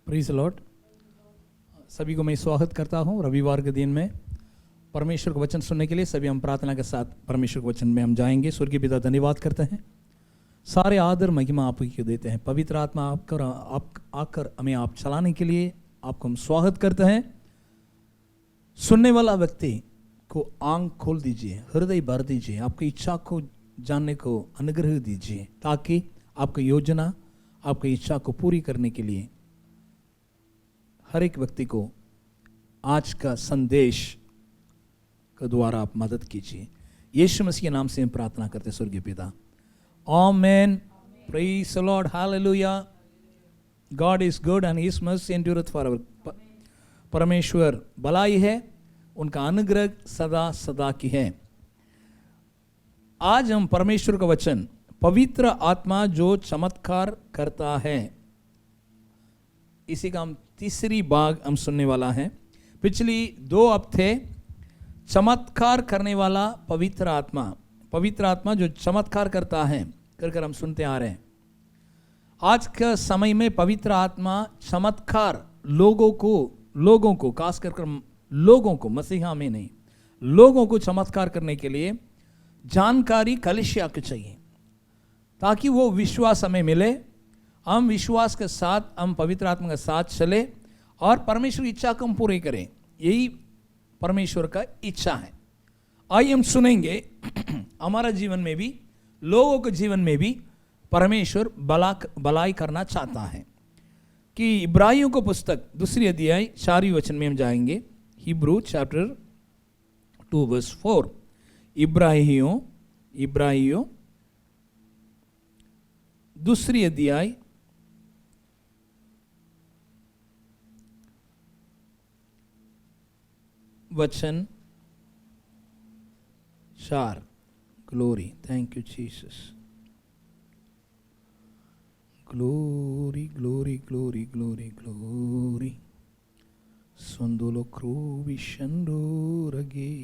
Praise the Lord. सभी को मैं स्वागत करता हूँ रविवार के दिन में परमेश्वर का वचन सुनने के लिए। सभी हम प्रार्थना के साथ परमेश्वर के वचन में हम जाएंगे। स्वर्गीय पिता धन्यवाद करते हैं, सारे आदर महिमा आप ही को देते हैं। पवित्र आत्मा आप आकर हमें आप चलाने के लिए आपको हम स्वागत करते हैं। सुनने वाला व्यक्ति को आंख खोल दीजिए, हृदय भर दीजिए, आपकी इच्छा को जानने को अनुग्रह दीजिए, ताकि आपकी योजना आपकी इच्छा को पूरी करने के लिए हर एक व्यक्ति को आज का संदेश के द्वारा आप मदद कीजिए। यीशु मसीह के नाम से हम प्रार्थना करते हैं स्वर्गीय पिता, amen. Praise the Lord, hallelujah. God is good and his mercy endureth forever. परमेश्वर भलाई है, उनका अनुग्रह सदा सदा की है। आज हम परमेश्वर का वचन, पवित्र आत्मा जो चमत्कार करता है, इसी का हम तीसरी भाग हम सुनने वाला है। पिछली 2 हफ्ते चमत्कार करने वाला पवित्र आत्मा जो चमत्कार करता है कर हम सुनते आ रहे हैं। आज के समय में पवित्र आत्मा चमत्कार लोगों को खास कर लोगों को, मसीहा में नहीं, लोगों को चमत्कार करने के लिए जानकारी कलीसिया को चाहिए, ताकि वो विश्वास हमें मिले। हम विश्वास के साथ हम पवित्र आत्मा के साथ चले और परमेश्वर की इच्छा को हम पूरी करें। यही परमेश्वर का इच्छा है। आइए हम सुनेंगे हमारा जीवन में भी, लोगों के जीवन में भी परमेश्वर भलाई करना चाहता है। कि इब्राहियों को पुस्तक 2 अध्याय 4 वचन में हम जाएंगे। Hebrew chapter 2 verse 4। इब्राहियों 2 अध्याय 4। Glory, thank you Jesus. Glory glory glory glory glory संदोलो क्रूबी शंडोरगे।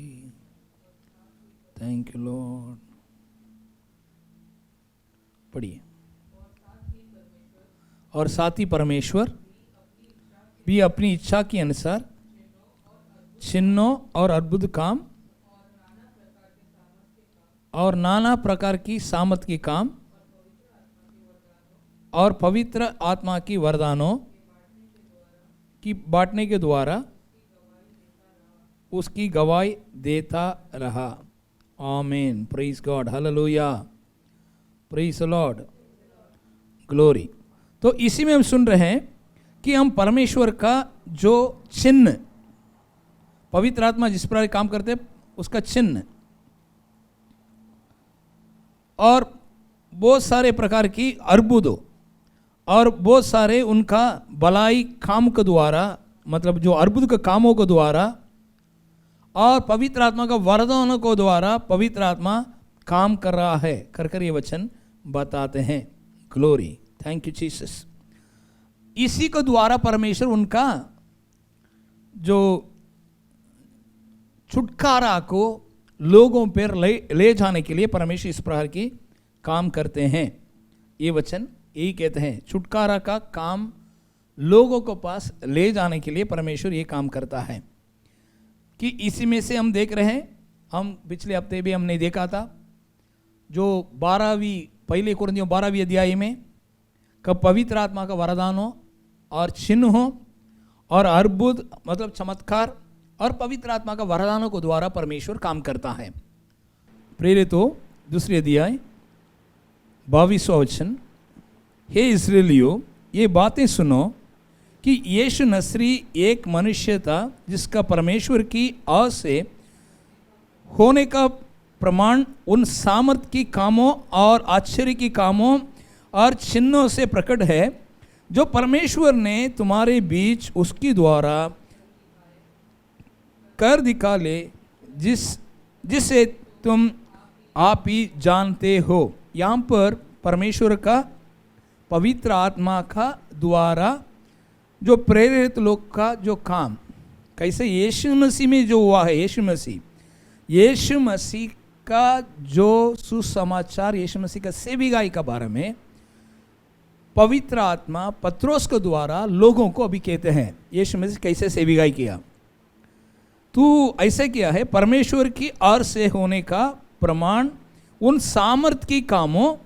Thank you Lord. पढ़िए। और साथ ही परमेश्वर भी अपनी इच्छा के अनुसार चिन्हों और अद्भुत काम और नाना प्रकार की सामर्थ के काम और पवित्र आत्मा की वरदानों की बांटने के द्वारा उसकी गवाही देता रहा। आमीन। Praise God, hallelujah, praise the Lord, glory. तो इसी में हम सुन रहे हैं कि हम परमेश्वर का जो चिन्ह, पवित्र आत्मा जिस प्रकार काम करते हैं उसका चिन्ह, और बहुत सारे प्रकार की अर्बुदों और बहुत सारे उनका भलाई काम के द्वारा, मतलब जो अर्बुद के कामों के द्वारा और पवित्र आत्मा का वरदानों को द्वारा पवित्र आत्मा काम कर रहा है कर ये वचन बताते हैं। Glory, thank you Jesus. इसी के द्वारा परमेश्वर उनका जो छुटकारा को लोगों पर ले जाने के लिए परमेश्वर इस प्रकार की काम करते हैं। ये वचन यही कहते हैं, छुटकारा का काम लोगों को पास ले जाने के लिए परमेश्वर ये काम करता है। कि इसी में से हम देख रहे हैं, हम पिछले हफ्ते भी हमने देखा था, जो 1 कुरिन्थियों 12वीं अध्याय में कब पवित्र आत्मा का वरदानों और चिन्हों और अर्बुद मतलब चमत्कार और पवित्र आत्मा का वरदानों को द्वारा परमेश्वर काम करता है। प्रेरितों 2 अध्याय 22वां वचन। हे इस्राएलियों, ये बातें सुनो कि यीशु नसरी एक मनुष्य था जिसका परमेश्वर की आह से होने का प्रमाण उन सामर्थ की कामों और आश्चर्य की कामों और चिन्हों से प्रकट है, जो परमेश्वर ने तुम्हारे बीच उसके द्वारा कर दिखा ले, जिसे तुम आप ही जानते हो। यहाँ पर परमेश्वर का पवित्र आत्मा का द्वारा जो प्रेरित लोग का जो काम, कैसे यीशु मसीह में जो हुआ है, यीशु मसीह का जो सुसमाचार, यीशु मसीह का सेविकाई के बारे में पवित्र आत्मा पत्रोस के द्वारा लोगों को अभी कहते हैं यीशु मसीह कैसे सेविकाई किया। तू ऐसे किया है, परमेश्वर की ओर से होने का प्रमाण उन सामर्थ की कामों,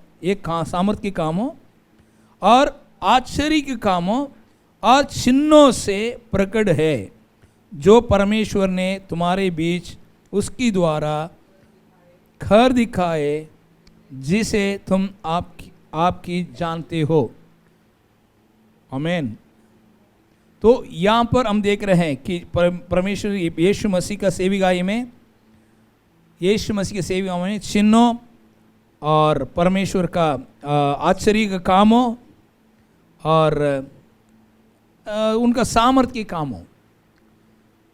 सामर्थ के कामों और आश्चर्य के कामों और चिन्हों से प्रकट है, जो परमेश्वर ने तुम्हारे बीच उसकी द्वारा खर दिखाए, जिसे तुम आपकी जानते हो। आमीन। तो यहाँ पर हम देख रहे हैं कि परमेश्वर यीशु मसीह का सेविकाई में, यीशु मसीह के सेविकाई में चिन्हों और परमेश्वर का आश्चर्य का कामों और उनका सामर्थ के कामों,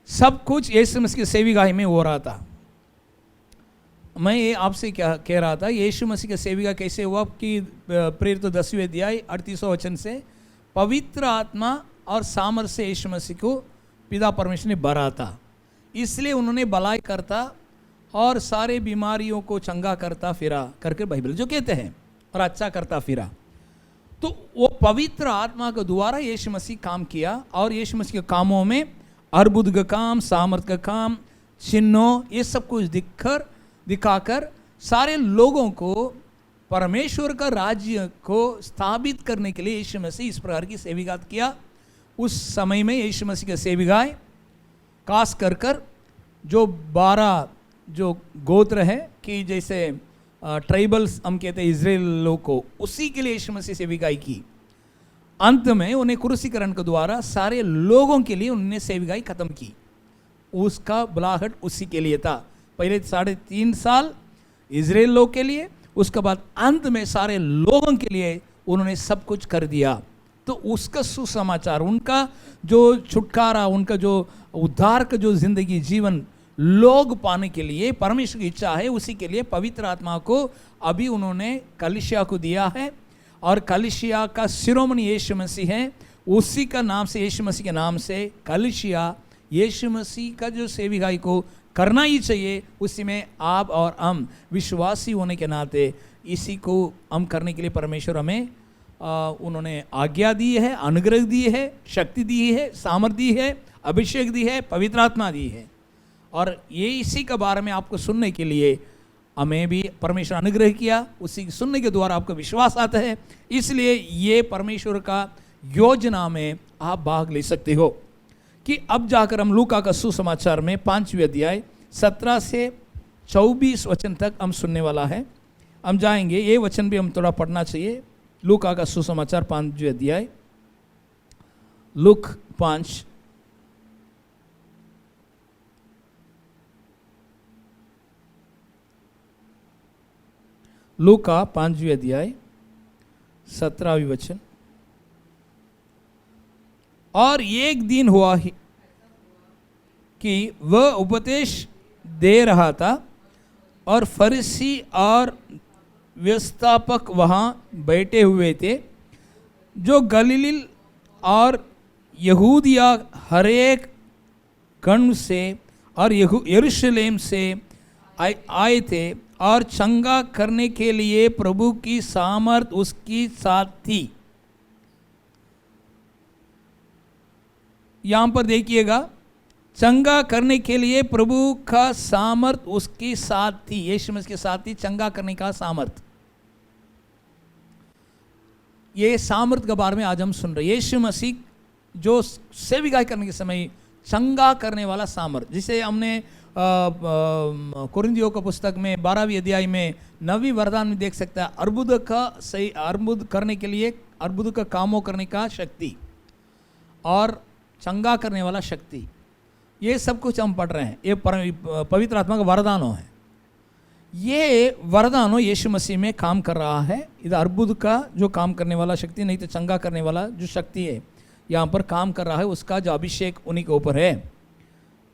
सब कुछ यीशु मसीह की सेविकाई में हो रहा था। मैं ये आपसे क्या कह रहा था, यीशु मसीह का सेविका कैसे हुआ कि प्रेरित 10वें अध्याय 38वां वचन से पवित्र आत्मा और सामर्थ से यीशु मसीह को पिता परमेश्वर ने भरा था, इसलिए उन्होंने भलाई करता और सारे बीमारियों को चंगा करता फिरा करके बाइबल जो कहते हैं, और अच्छा करता फिरा। तो वो पवित्र आत्मा के द्वारा यीशु मसीह काम किया, और यीशु मसीह के कामों में अर्बुद का काम, सामर्थ का काम, चिन्हों, ये सब कुछ दिखाकर सारे लोगों को परमेश्वर का राज्य को स्थापित करने के लिए यीशु मसीह इस प्रकार की सेविकात किया। उस समय में यीशु मसीह के सेविकाएं खास कर जो 12 जो गोत्र है कि जैसे ट्राइबल्स हम कहते हैं इजराइल लोग को, उसी के लिए यीशु मसीह सेविकाई की। अंत में उन्हें क्रूसीकरण के द्वारा सारे लोगों के लिए उन्होंने सेविकाई खत्म की। उसका बुलाहट उसी के लिए था। पहले 3.5 साल इजराइल लोग के लिए, उसके बाद अंत में सारे लोगों के लिए उन्होंने सब कुछ कर दिया। तो उसका सुसमाचार, उनका जो छुटकारा, उनका जो उद्धार का जो जिंदगी जीवन लोग पाने के लिए परमेश्वर की इच्छा है, उसी के लिए पवित्र आत्मा को अभी उन्होंने कलीसिया को दिया है, और कलीसिया का शिरोमणि यीशु मसीह है। उसी का नाम से, यीशु मसीह के नाम से कलीसिया यीशु मसीह का जो सेविकाई को करना ही चाहिए, उसी में आप और हम विश्वासी होने के नाते इसी को हम करने के लिए परमेश्वर हमें उन्होंने आज्ञा दी है, अनुग्रह दी है, शक्ति दी है, सामर्थ्य दी है, अभिषेक दी है, पवित्र आत्मा दी है। और ये इसी के बारे में आपको सुनने के लिए हमें भी परमेश्वर अनुग्रह किया, उसी सुनने के द्वारा आपको विश्वास आता है। इसलिए ये परमेश्वर का योजना में आप भाग ले सकते हो कि अब जाकर हम लूका का सुसमाचार में 5वें अध्याय 17 से 24 वचन तक हम सुनने वाला है। हम जाएंगे, ये वचन भी हम थोड़ा पढ़ना चाहिए। लूका का सुसमाचार 5वें अध्याय, लूक 5 लूका 5वें अध्याय 17वां वचन। और एक दिन हुआ कि वह उपदेश दे रहा था, और फरीसी और व्यवस्थापक वहाँ बैठे हुए थे, जो गलील और यहूदिया हरेक गण से और यरूशलेम से आए थे, और चंगा करने के लिए प्रभु की सामर्थ उसकी साथ थी। यहाँ पर देखिएगा, चंगा करने के लिए प्रभु का सामर्थ उसकी साथ थी। यीशु मसीह के साथ थी चंगा करने का सामर्थ। ये सामर्थ के बारे में आज हम सुन रहे हैं। यीशु मसीह जो सेविकाई करने के समय चंगा करने वाला सामर्थ, जिसे हमने कुरिन्थियों का पुस्तक में 12वीं अध्याय में 9वीं वरदान में देख सकता है। अर्बुद करने के लिए, अर्बुद का कामों करने का शक्ति और चंगा करने वाला शक्ति, ये सब कुछ हम पढ़ रहे हैं। ये पवित्र आत्मा का वरदानों है। ये वरदानों यीशु मसीह में काम कर रहा है। इधर अर्बुद का जो काम करने वाला शक्ति, नहीं तो चंगा करने वाला जो शक्ति है यहाँ पर काम कर रहा है, उसका जो अभिषेक उन्हीं के ऊपर है।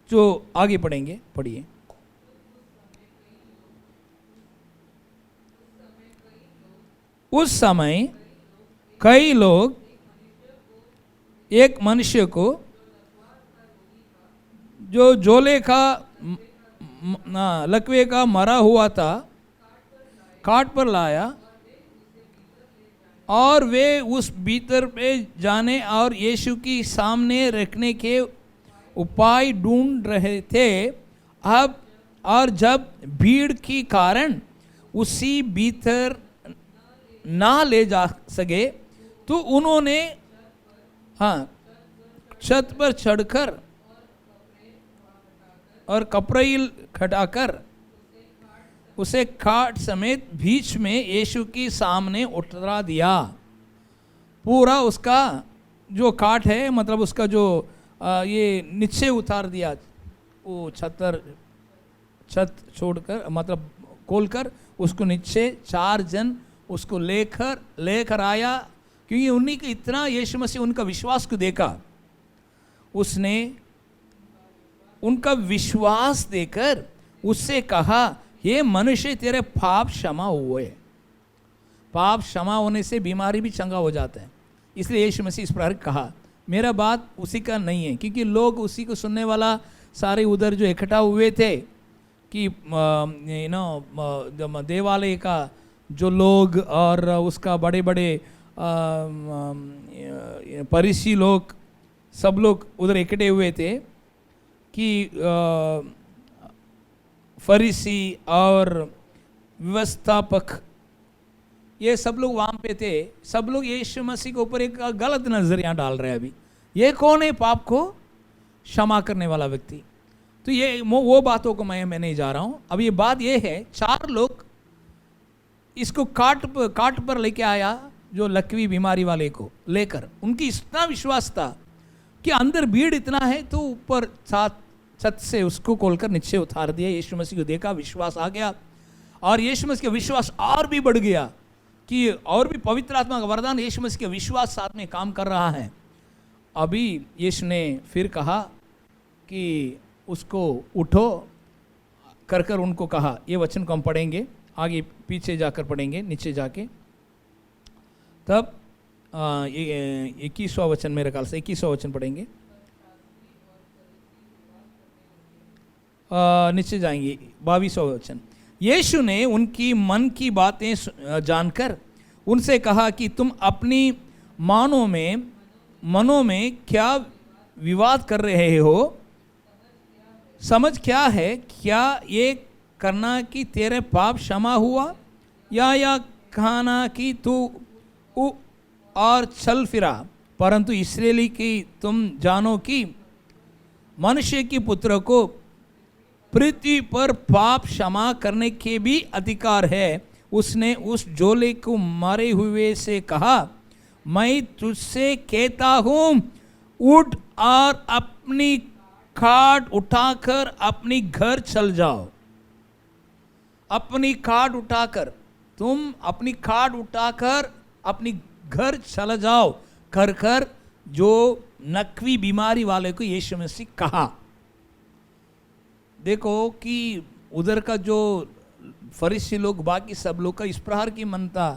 जो आगे पढ़ेंगे, पढ़िए। उस समय कई लोग एक मनुष्य को जो जोले का लकवे का मरा हुआ था, काट पर लाया, और वे उस भीतर पे जाने और यीशु की सामने रखने के उपाय ढूंढ रहे थे। अब और जब भीड़ के कारण उसी भीतर ना ले जा सके तो उन्होंने छत पर चढ़कर और कपड़े खटाकर उसे खाट समेत बीच में यीशु के सामने उतरा दिया। पूरा उसका जो खाट है, मतलब उसका जो ये नीचे उतार दिया, वो छत छोड़कर, मतलब खोलकर उसको नीचे 4 जन उसको लेकर आया। क्योंकि उन्हीं को इतना यीशु मसीह उनका विश्वास को देखा, उसने उनका विश्वास देकर उससे कहा, ये मनुष्य तेरे पाप क्षमा हुए। पाप क्षमा होने से बीमारी भी चंगा हो जाता है। इसलिए यीशु मसीह इस प्रकार कहा। मेरा बात उसी का नहीं है, क्योंकि लोग उसी को सुनने वाला सारे उधर जो इकट्ठा हुए थे कि देवालय का जो लोग और उसका बड़े बड़े फरीसी लोग, सब लोग उधर इकट्ठे हुए थे कि फरीसी और व्यवस्थापक, ये सब लोग वहाँ पे थे। सब लोग यीशु मसीह के ऊपर एक गलत नजरिया डाल रहे हैं। अभी ये कौन है पाप को क्षमा करने वाला व्यक्ति? तो ये वो बातों को मैं नहीं जा रहा हूँ। अब ये बात ये है, 4 लोग इसको काट पर लेके आया, जो लकवी बीमारी वाले को लेकर। उनकी इतना विश्वास था कि अंदर भीड़ इतना है, तो ऊपर छत से उसको खोलकर नीचे उतार दिया। यीशु मसीह को देखा, विश्वास आ गया, और यीशु मसीह का विश्वास और भी बढ़ गया कि और भी पवित्र आत्मा का वरदान यीशु मसीह के विश्वास साथ में काम कर रहा है। अभी यीशु ने फिर कहा कि उसको उठो कर उनको कहा। ये वचन को हम पढ़ेंगे, आगे पीछे जाकर पढ़ेंगे, नीचे जाके। तब 21वां वचन, मेरे ख्याल से 21वां वचन पढ़ेंगे। नीचे जाएंगे 22वां वचन। यीशु ने उनकी मन की बातें जानकर उनसे कहा कि तुम अपनी मनों में क्या विवाद कर रहे हो? समझ क्या है? क्या ये करना कि तेरे पाप क्षमा हुआ, या कहना कि तू और चल फिरा? परंतु इस्राएली की तुम जानो कि मनुष्य की पुत्र को पृथ्वी पर पाप क्षमा करने के भी अधिकार है। उसने उस जोले को मारे हुए से कहा, मैं तुझसे कहता हूँ, उठ और अपनी खाट उठाकर अपनी घर चल जाओ। अपनी खाट उठाकर, तुम अपनी खाट उठाकर अपनी घर चल जाओ कर जो नकवी बीमारी वाले को यीशु मसीह कहा। देखो कि उधर का जो फरीसी लोग, बाकी सब लोग का इस प्रकार की मन था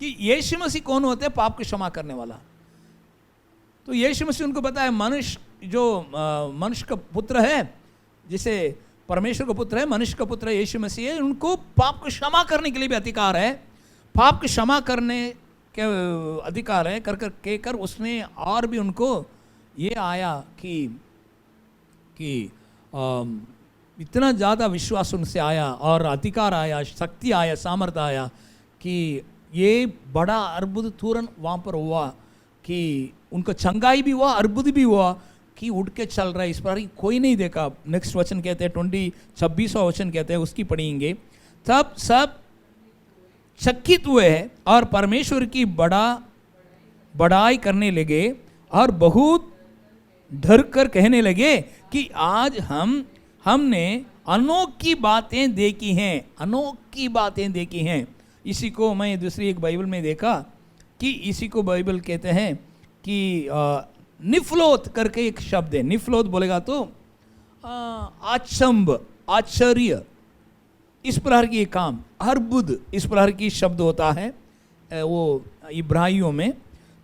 कि यीशु मसीह कौन होते हैं? पाप को क्षमा करने वाला। तो यीशु मसीह उनको बताया, मनुष्य जो मनुष्य का पुत्र है, जिसे परमेश्वर का पुत्र है, मनुष्य का पुत्र है, यीशु मसीह है, उनको पाप को क्षमा करने के लिए भी अधिकार है। पाप को क्षमा करने के अधिकार है कहकर उसने और भी उनको ये आया कि इतना ज़्यादा विश्वास उनसे आया और अधिकार आया, शक्ति आया, सामर्थ्य आया कि ये बड़ा अर्बुद तुरंत वहाँ पर हुआ कि उनको चंगाई भी हुआ, अर्बुद भी हुआ कि उठ के चल रहा है। इस पर कोई नहीं देखा। नेक्स्ट वचन कहते हैं 26वां वचन कहते हैं, उसकी पढ़ेंगे। तब सब चकित हुए और परमेश्वर की बड़ाई करने लगे और बहुत डर कर कहने लगे कि आज हमने अनोखी बातें देखी हैं, अनोखी बातें देखी हैं। इसी को मैं दूसरी एक बाइबल में देखा कि इसी को बाइबल कहते हैं कि निफलोत करके एक शब्द है। निफलोत बोलेगा तो आचंब, आश्चर्य, इस प्रकार की काम, अर्बुद, इस प्रकार की शब्द होता है वो इब्राहियों में,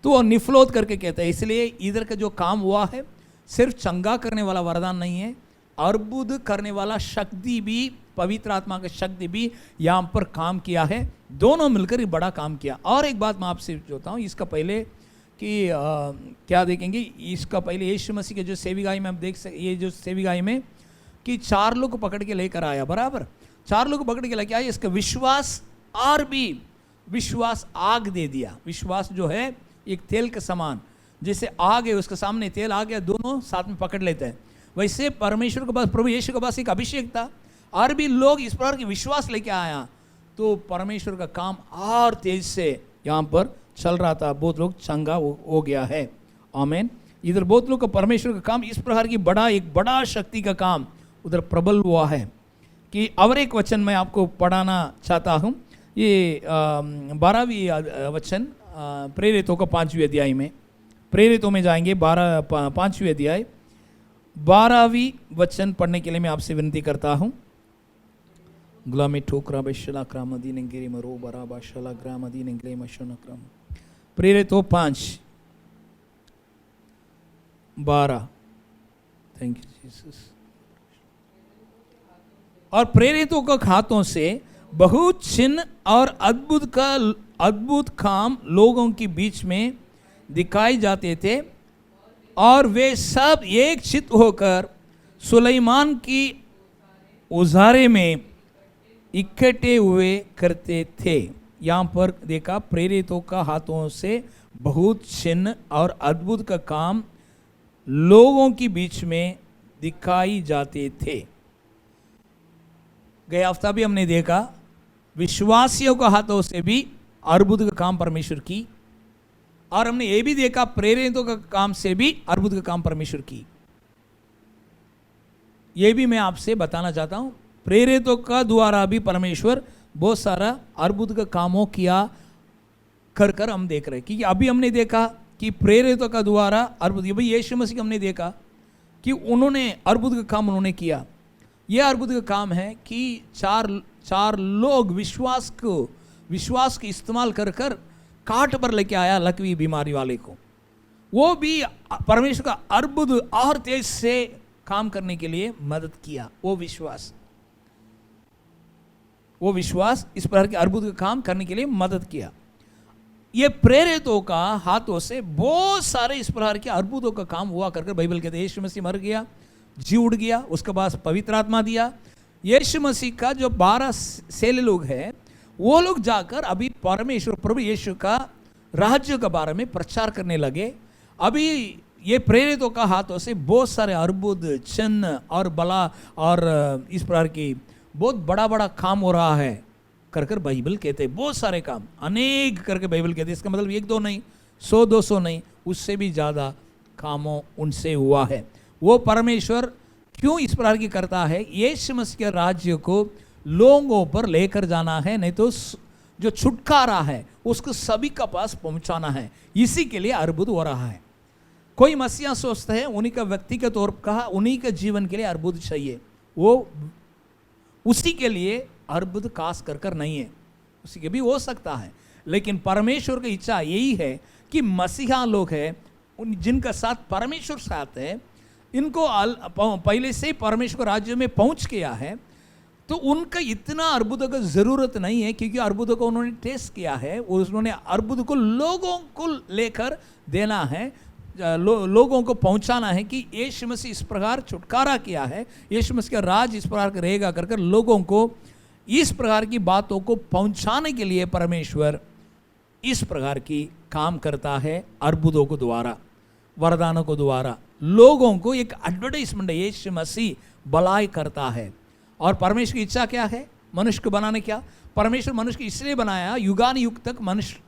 तो वो निफलोत करके कहते हैं। इसलिए इधर का जो काम हुआ है सिर्फ चंगा करने वाला वरदान नहीं है, अर्बुद करने वाला शक्ति भी, पवित्र आत्मा का शक्ति भी यहाँ पर काम किया है। दोनों मिलकर एक बड़ा काम किया। और एक बात मैं आपसे जोता हूँ, इसका पहले कि क्या देखेंगे, इसका पहले यीशु मसीह के जो सेविकाई में हम देख सकते, ये जो सेविकाई में कि 4 लोग को पकड़ के लेकर आया, बराबर 4 लोग को पकड़ के लेकर आया। इसका विश्वास और भी विश्वास आग दे दिया। विश्वास जो है एक तेल के समान, जैसे आग है उसके सामने तेल आ गया, दोनों साथ में पकड़ लेते हैं। वैसे परमेश्वर के पास, प्रभु यीशु के पास एक अभिषेक था और भी लोग इस प्रकार के विश्वास लेके आया, तो परमेश्वर का काम और तेज से यहाँ पर चल रहा था। बहुत लोग चंगा हो गया है। आमीन। इधर बहुत लोग का परमेश्वर का काम इस प्रकार की एक बड़ा शक्ति का काम उधर प्रबल हुआ है कि और एक वचन मैं आपको पढ़ाना चाहता हूँ। ये 12वीं वचन प्रेरितों का 5वीं अध्याय में, प्रेरितों में जाएंगे 5वीं अध्याय 12वीं वचन पढ़ने के लिए मैं आपसे विनती करता हूँ। गुलामी ठोकरा बेशला क्राम अधीन गिरी मरो बरा बाशला ग्राम अधीन गिरे मशोन क्राम। प्रेरितों 5:12। Thank you Jesus. और प्रेरितों के हाथों से बहुत चिन्ह और अद्भुत काम लोगों के बीच में दिखाए जाते थे, और वे सब एक चित्त होकर सुलेमान की उजारे में इकट्ठे हुए करते थे। यहाँ पर देखा, प्रेरितों का हाथों से बहुत चिन्ह और अद्भुत का काम लोगों के बीच में दिखाई जाते थे। गए हफ्ता भी हमने देखा विश्वासियों के हाथों से भी अद्भुत का काम परमेश्वर की, और हमने ये भी देखा प्रेरितों का काम से भी अद्भुत का काम परमेश्वर की। ये भी मैं आपसे बताना चाहता हूं, प्रेरितों का द्वारा भी परमेश्वर बहुत सारा अद्भुत का कामों किया कर हम देख रहे हैं। क्योंकि अभी हमने देखा कि प्रेरितों का द्वारा अद्भुत, भाई यीशु मसीह हमने देखा कि उन्होंने अद्भुत का काम उन्होंने किया। यह अद्भुत का काम है कि चार लोग विश्वास के इस्तेमाल कर काट पर लेके आया लकवी बीमारी वाले को। वो भी परमेश्वर का अद्भुत और तेज से काम करने के लिए मदद किया। वो विश्वास इस प्रकार के अद्भुत का काम करने के लिए मदद किया। ये प्रेरितों का हाथों से बहुत सारे इस प्रकार के अद्भुतों का काम हुआ कर बाइबल कहते हैं यीशु मसीह मर गया, जी उड़ गया, उसके बाद पवित्र आत्मा दिया। यीशु मसीह का जो 12 सेले लोग हैं, वो लोग जाकर अभी परमेश्वर प्रभु यीशु का राज्य के बारे में प्रचार करने लगे। अभी ये प्रेरितों का हाथों से बहुत सारे अद्भुत चिन्ह और बला और इस प्रकार की बहुत बड़ा काम हो रहा है कर बाइबल कहते हैं। बहुत सारे काम अनेक करके बाइबल कहते हैं। इसका मतलब 1-2 नहीं, 100-200 नहीं, उससे भी ज़्यादा कामों उनसे हुआ है। वो परमेश्वर क्यों इस प्रकार की करता है? यीशु मसीह के राज्य को लोगों पर लेकर जाना है, नहीं तो जो छुटकारा है उसको सभी का पास पहुंचाना है। इसी के लिए अद्भुत हो रहा है। कोई मसीहा सोचते हैं उन्हीं का व्यक्तिगत तौर पर कहा, उन्हीं के जीवन के लिए अद्भुत चाहिए, वो उसी के लिए अद्भुत खास कर नहीं है, उसी के भी हो सकता है। लेकिन परमेश्वर की इच्छा यही है कि मसीहा लोग हैं उन जिनका साथ परमेश्वर साथ है, इनको पहले से परमेश्वर राज्य में पहुंच गया है, तो उनका इतना अद्भुत का ज़रूरत नहीं है, क्योंकि अद्भुत को उन्होंने टेस्ट किया है और उन्होंने अद्भुत को लोगों को लेकर देना है, लोगों को पहुंचाना है कि यीशु मसीह इस प्रकार छुटकारा किया है, यीशु मसीह का राज इस प्रकार का रहेगा कर लोगों को इस प्रकार की बातों को पहुंचाने के लिए परमेश्वर इस प्रकार की काम करता है। अद्भुतों को द्वारा, वरदानों को द्वारा लोगों को एक एडवर्टाइजमेंट यीशु मसीह भलाई करता है। और परमेश्वर की इच्छा क्या है? मनुष्य को बनाने क्या? परमेश्वर मनुष्य को इसलिए बनाया युगान युग तक मनुष्य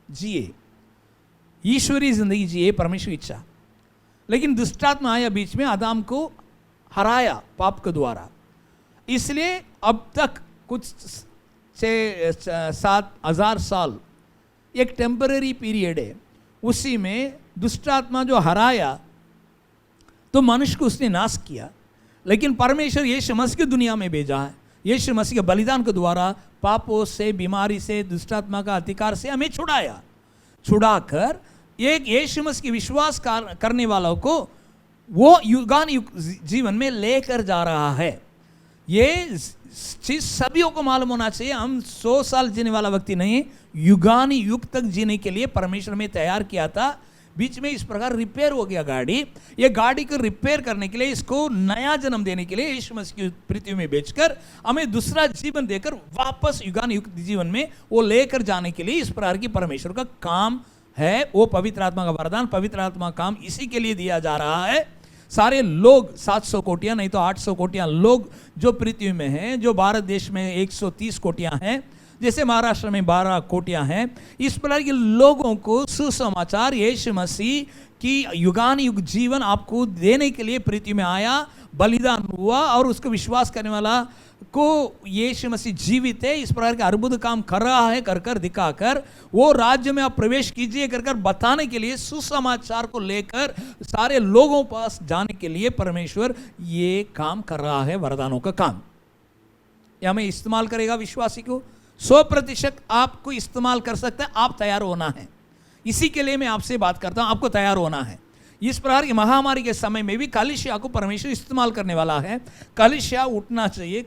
जिए, ईश्वरीय जिंदगी जिए, परमेश्वर की इच्छा। लेकिन दुष्टात्मा आया बीच में, आदम को हराया पाप के द्वारा, इसलिए अब तक कुछ 6-7,000 साल एक टेम्पररी पीरियड है, उसी में दुष्टात्मा जो हराया तो मनुष्य को उसने नाश किया। लेकिन परमेश्वर यीशु मसीह की दुनिया में भेजा है, यीशु मसीह के बलिदान के द्वारा पापों से, बीमारी से, दुष्टात्मा का अधिकार से हमें छुड़ाकर एक यीशु मसीह की विश्वास करने वालों को वो युगान युग जीवन में लेकर जा रहा है। ये चीज सभी को मालूम होना चाहिए। हम 100 साल जीने वाला व्यक्ति नहीं, युगान युग तक जीने के लिए परमेश्वर में तैयार किया था। बीच में इस प्रकार रिपेयर हो गया गाड़ी, ये गाड़ी को रिपेयर करने के लिए, इसको नया जन्म देने के लिए यीशु मसीह की पृथ्वी में बेचकर हमें दूसरा जीवन देकर वापस युगान युग जीवन में वो लेकर जाने के लिए इस प्रकार की परमेश्वर का काम है। वो पवित्र आत्मा का वरदान, पवित्र आत्मा का काम इसी के लिए दिया जा रहा है। सारे लोग 700 कोटियां नहीं तो 800 कोटियां लोग जो पृथ्वी में हैं, जो भारत देश में 130 कोटियां हैं, जैसे महाराष्ट्र में 12 कोटियां हैं, इस प्रकार के लोगों को सुसमाचार यीशु मसीह की युगान युग जीवन आपको देने के लिए पृथ्वी में आया, बलिदान हुआ और उसको विश्वास करने वाला को यीशु मसीह जीवित है। इस प्रकार के अद्भुत काम कर रहा है, कर कर दिखाकर वो राज्य में आप प्रवेश कीजिए कर कर बताने के लिए, सुसमाचार को लेकर सारे लोगों पास जाने के लिए परमेश्वर ये काम कर रहा है, वरदानों का काम। या हमें इस्तेमाल करेगा विश्वासी को 100% आपको इस्तेमाल कर सकता है। आप तैयार होना है, इसी के लिए मैं आपसे बात करता हूं, आपको तैयार होना है। इस प्रकार की महामारी के समय में भी कलीसिया को परमेश्वर इस्तेमाल करने वाला है। कलीसिया उठना चाहिए।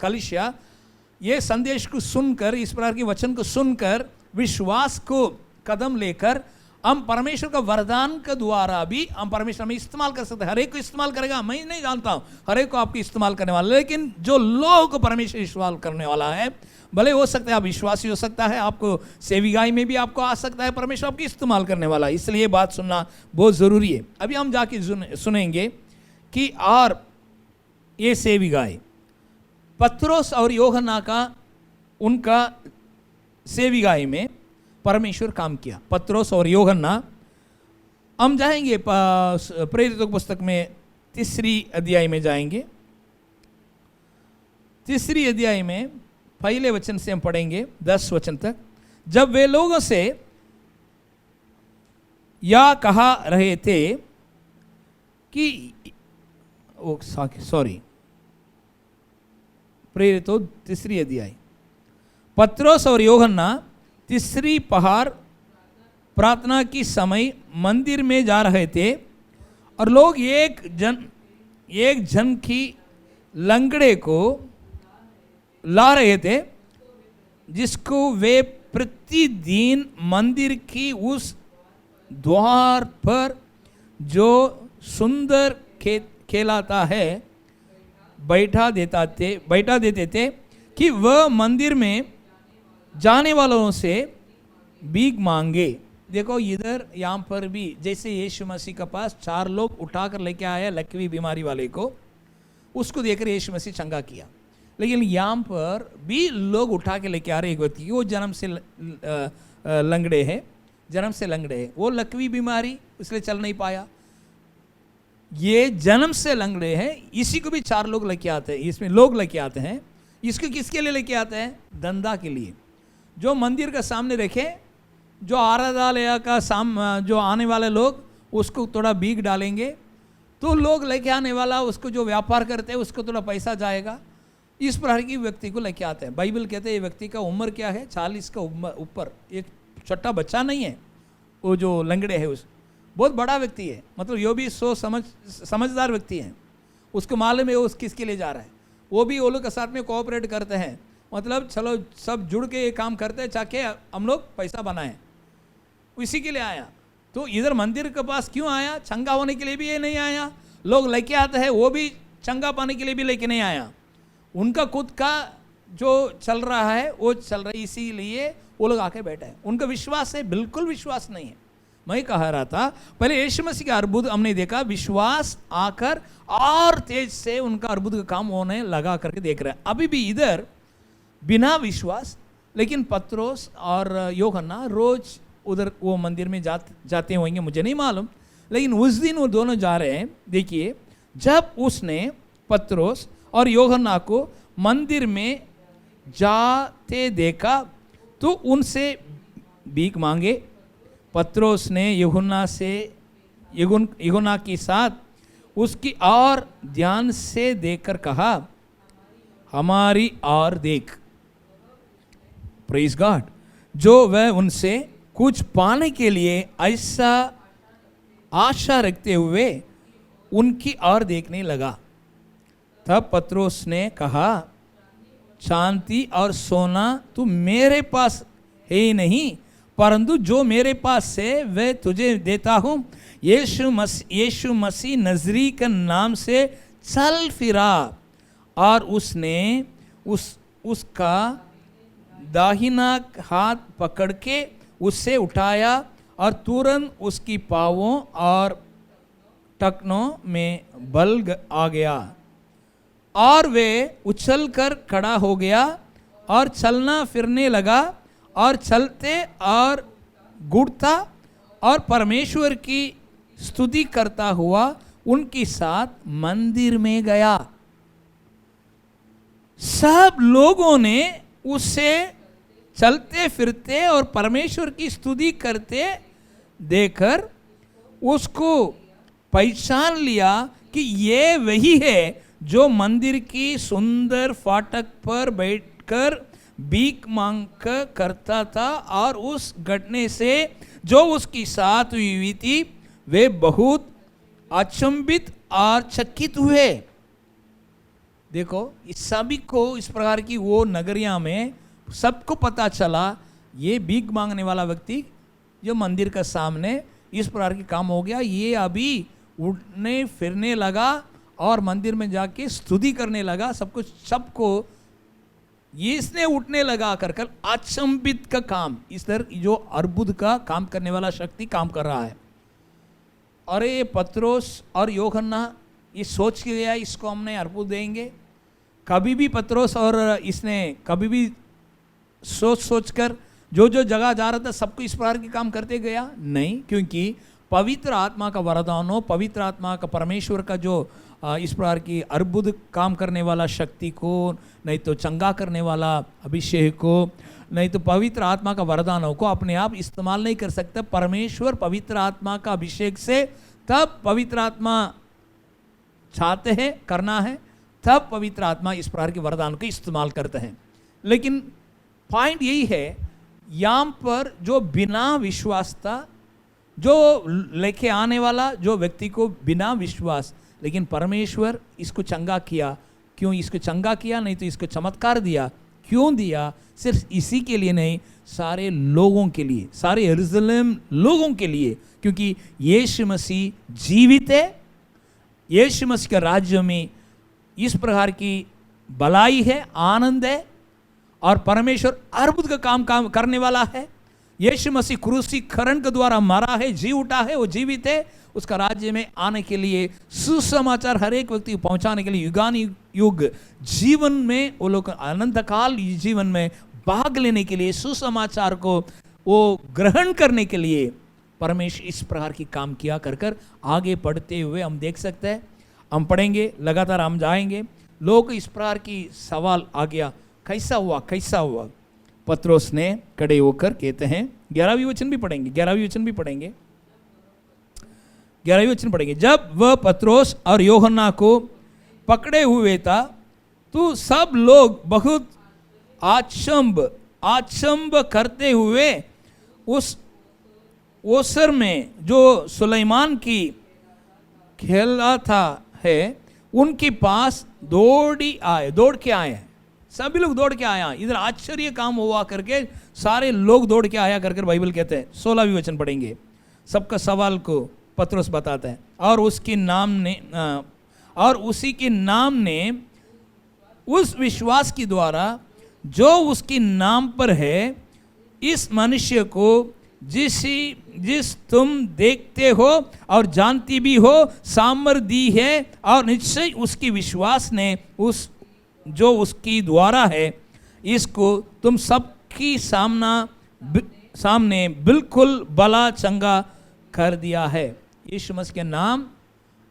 कलीसिया ये संदेश को सुनकर, इस प्रकार के वचन को सुनकर विश्वास को कदम लेकर हम परमेश्वर का वरदान के द्वारा भी हम परमेश्वर में इस्तेमाल कर सकते हैं। हर एक को इस्तेमाल करेगा, मैं नहीं जानता हूं हर एक को आपको इस्तेमाल करने वाला, लेकिन जो लोग को परमेश्वर इस्तेमाल करने वाला है, भले हो सकता है आप विश्वासी हो सकता है, आपको सेविकाई में भी आपको आ सकता है, परमेश्वर आपको इस्तेमाल करने वाला, इसलिए बात सुनना बहुत ज़रूरी है। अभी हम जाके सुनेंगे कि और ये सेविकाई पत्रोस और यूहन्ना का, उनका सेविकाई में परमेश्वर काम किया। पत्रोस और यूहन्ना, हम जाएंगे प्रेरितों की पुस्तक में 3 अध्याय में जाएंगे। 3 अध्याय में पहले वचन से हम पढ़ेंगे 10 वचन तक। जब वे लोगों से या कहा रहे थे कि प्रेरितों 3 अध्याय, पत्रोस और यूहन्ना 3 पहर प्रार्थना की समय मंदिर में जा रहे थे और लोग एक जन की लंगड़े को ला रहे थे, जिसको वे प्रतिदिन मंदिर की उस द्वार पर जो सुंदर कहलाता है बैठा देते थे कि वह मंदिर में जाने वालों से भीख मांगे। देखो इधर यहाँ पर भी जैसे यीशु मसीह के पास 4 लोग उठाकर लेके आए लकवी बीमारी वाले को, उसको देखकर यीशु मसीह चंगा किया। लेकिन यहाँ पर भी लोग उठा के लेके आ रहे एक व्यक्ति की, वो जन्म से लंगड़े है, वो लकवी बीमारी, इसलिए चल नहीं पाया। ये जन्म से लंगड़े हैं, इसी को भी 4 लोग लेके आते हैं, इसमें लोग लेके आते हैं। इसको किसके लिए लेके आते हैं? धंधा के लिए। जो मंदिर के सामने रखे, जो आराधनालय का जो आने वाले लोग उसको थोड़ा भीख डालेंगे तो लोग लेके आने वाला उसको जो व्यापार करते हैं उसको थोड़ा पैसा जाएगा। इस प्रकार की व्यक्ति को लेके आते हैं। बाइबल कहते हैं ये व्यक्ति का उम्र क्या है? 40 का ऊपर, एक छोटा बच्चा नहीं है। वो जो लंगड़े है उस बहुत बड़ा व्यक्ति है, मतलब यो भी समझदार व्यक्ति है। उसको मालूम है वो किसके लिए जा रहा है। वो भी वो लोग के साथ में कोऑपरेट करते हैं, मतलब चलो सब जुड़ के ये काम करते हैं चाहे हम लोग पैसा बनाएं, इसी के लिए आया। तो इधर मंदिर के पास क्यों आया? चंगा होने के लिए भी ये नहीं आया। लोग लेके आते हैं, वो भी चंगा पाने के लिए भी लेके नहीं आया। उनका खुद का जो चल रहा है वो चल रहा है, इसीलिए वो लोग आके बैठे हैं। उनका विश्वास है? बिल्कुल विश्वास नहीं है। मैं कह रहा था पहले यीशु मसीह का अद्भुत हमने देखा, विश्वास आकर और तेज से उनका अद्भुत का काम होने लगा करके देख रहे हैं। अभी भी इधर बिना विश्वास, लेकिन पत्रोस और यूहन्ना रोज उधर वो मंदिर में जाते होंगे, मुझे नहीं मालूम, लेकिन उस दिन वो दोनों जा रहे हैं। देखिए, जब उसने पत्रोस और यूहन्ना को मंदिर में जाते देखा तो उनसे भीख मांगे। पत्रोस ने यूहन्ना के साथ उसकी और ध्यान से देखकर कहा, हमारी और देख। Praise God. जो वह उनसे कुछ पाने के लिए ऐसा आशा रखते हुए उनकी ओर देखने लगा। तब पत्रोस ने कहा, चांदी और सोना तो मेरे पास है ही नहीं, परंतु जो मेरे पास है वह तुझे देता हूँ। यीशु मसीह नजरी के नाम से चल फिरा, और उसने उसका दाहिना हाथ पकड़ के उससे उठाया, और तुरंत उसकी पाँवों और टखनों में बल आ गया, और वे उछल कर खड़ा हो गया और चलना फिरने लगा, और चलते और गुड़ता और परमेश्वर की स्तुति करता हुआ उनके साथ मंदिर में गया। सब लोगों ने उससे चलते फिरते और परमेश्वर की स्तुति करते देखकर उसको पहचान लिया कि ये वही है जो मंदिर की सुंदर फाटक पर बैठकर भीख मांग करता था, और उस घटने से जो उसकी साथ हुई थी वे बहुत अचंभित और चकित हुए। देखो, इस सभी को इस प्रकार की वो नगरिया में सबको पता चला, ये भीख मांगने वाला व्यक्ति जो मंदिर का सामने इस प्रकार की काम हो गया, ये अभी उठने फिरने लगा और मंदिर में जाके स्तुति करने लगा। सबको ये इसने उठने लगा कर अचंभित का काम, इस तरह जो अर्बुद का काम करने वाला शक्ति काम कर रहा है। और ये पत्रोस और यूहन्ना ये सोच के गया इसको हमने अर्बुद देंगे। कभी भी पत्रोस और इसने कभी भी सोच कर जो जगह जा रहा था सबको इस प्रकार के काम करते गया नहीं, क्योंकि पवित्र आत्मा का वरदान हो, पवित्र आत्मा का परमेश्वर का जो इस प्रकार की अर्बुद काम करने वाला शक्ति को, नहीं तो चंगा करने वाला अभिषेक को, नहीं तो पवित्र आत्मा का वरदानों को अपने आप इस्तेमाल नहीं कर सकता। परमेश्वर पवित्र आत्मा का अभिषेक से तब पवित्र आत्मा चाहते हैं करना है, तब पवित्र आत्मा इस प्रकार के वरदान को इस्तेमाल करते हैं। लेकिन पॉइंट यही है, यहाँ पर जो बिना विश्वास था, जो लेके आने वाला जो व्यक्ति को बिना विश्वास, लेकिन परमेश्वर इसको चंगा किया। क्यों इसको चंगा किया? नहीं तो इसको चमत्कार दिया। क्यों दिया? सिर्फ इसी के लिए नहीं, सारे लोगों के लिए, सारे यरूशलेम लोगों के लिए, क्योंकि यीशु मसीह जीवित है। यीशु मसीह के राज्य में इस प्रकार की भलाई है, आनंद है, और परमेश्वर अर्बुद का काम करने वाला है। यीशु मसीह क्रूसीकरण के द्वारा मरा है, जी उठा है, वो जीवित है। उसका राज्य में आने के लिए सुसमाचार हर एक व्यक्ति को पहुंचाने के लिए युगानुयुग जीवन में वो लोग अनंत काल जीवन में भाग लेने के लिए, सुसमाचार को वो ग्रहण करने के लिए परमेश्वर इस प्रकार की काम किया कर आगे बढ़ते हुए हम देख सकते हैं। हम पढ़ेंगे, लगातार हम जाएंगे। लोग इस प्रकार की सवाल आ गया, कैसा हुआ? पत्रोस ने खड़े होकर कहते हैं, 11वीं वचन भी पढ़ेंगे, 11वीं वचन पढ़ेंगे। जब वह पत्रोस और यूहन्ना को पकड़े हुए था तो सब लोग बहुत आचंब करते हुए उस ओसर में जो सुलेमान की खेला था है उनके पास दौड़ के आए। सभी लोग दौड़ के आया। इधर आश्चर्य काम हुआ करके सारे लोग दौड़ के आया करके बाइबल कहते हैं। 16वीं वचन पढ़ेंगे। सबका सवाल को पत्रोस बताता है, और उसी के नाम ने उस विश्वास के द्वारा जो उसके नाम पर है इस मनुष्य को जिस तुम देखते हो और जानती भी हो सामर्थ दी है, और निश्चय उसकी विश्वास ने जो उसकी द्वारा है इसको तुम सबकी सामने बिल्कुल भला चंगा कर दिया है। यीशु मसीह के नाम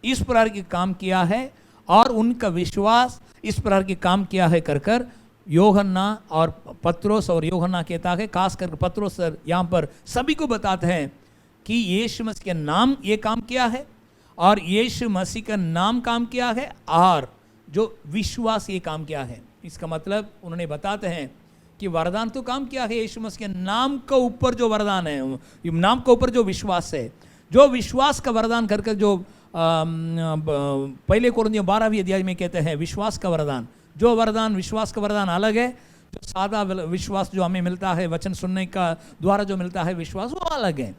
इस प्रकार के काम किया है, और उनका विश्वास इस प्रकार के काम किया है कर यूहन्ना और पत्रोस और यूहन्ना कहता है, खास कर पत्रोस सर यहाँ पर सभी को बताते हैं कि यीशु मसीह के नाम ये काम किया है, और यीशु मसीह का नाम काम किया है, और जो विश्वास ये काम किया है। इसका मतलब उन्होंने बताते हैं कि वरदान तो काम किया है यीशु मसीह के नाम के ऊपर, जो वरदान है नाम के ऊपर जो विश्वास है, जो विश्वास का वरदान करके जो पहले कोरिन्थियों 12वीं अध्याय में कहते हैं विश्वास का वरदान, जो वरदान विश्वास का वरदान अलग है, जो सादा विश्वास जो हमें मिलता है वचन सुनने का द्वारा जो मिलता है विश्वास वो अलग है।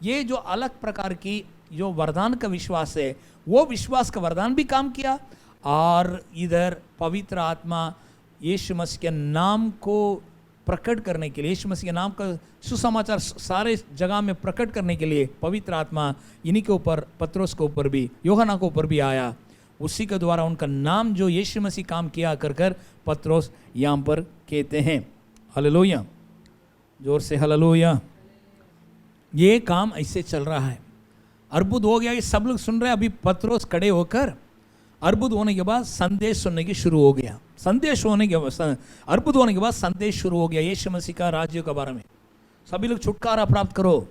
ये जो अलग प्रकार की जो वरदान का विश्वास है वो विश्वास का वरदान भी काम किया, और इधर पवित्र आत्मा यीशु मसीह के नाम को प्रकट करने के लिए, यीशु मसीह के नाम का सुसमाचार सारे जगह में प्रकट करने के लिए पवित्र आत्मा इन्हीं के ऊपर, पत्रोस के ऊपर भी, यूहन्ना के ऊपर भी आया। उसी के द्वारा उनका नाम जो यीशु मसीह काम किया कर कर पत्रोस यहाँ पर कहते हैं। हालेलुया, जोर से हालेलुया। ये काम ऐसे चल रहा है। अर्बुद हो गया, ये सब लोग सुन रहे हैं। अभी पत्रोस खड़े होकर अर्बुद होने के बाद संदेश सुनने की शुरू हो गया। संदेश होने के बाद, अर्बुद होने के बाद संदेश शुरू हो गया यीशु मसीह का राज्य के बारे में। सभी लोग छुटकारा प्राप्त करो,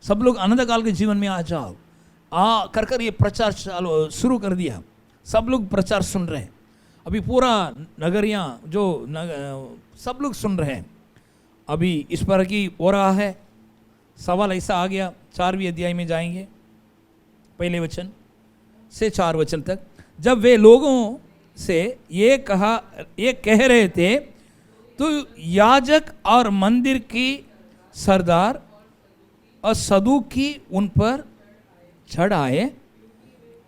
सब लोग अनंत काल के जीवन में आ जाओ, कर कर ये प्रचार शुरू कर दिया। सब लोग प्रचार सुन रहे हैं। अभी पूरा नगरियाँ जो सब लोग सुन रहे हैं। अभी इस पर की हो रहा है। सवाल ऐसा आ गया, 4वीं अध्याय में जाएंगे, पहले वचन से 4 वचन तक। जब वे लोगों से ये कह रहे थे तो याजक और मंदिर की सरदार और सदूकी उन पर चढ़ आए,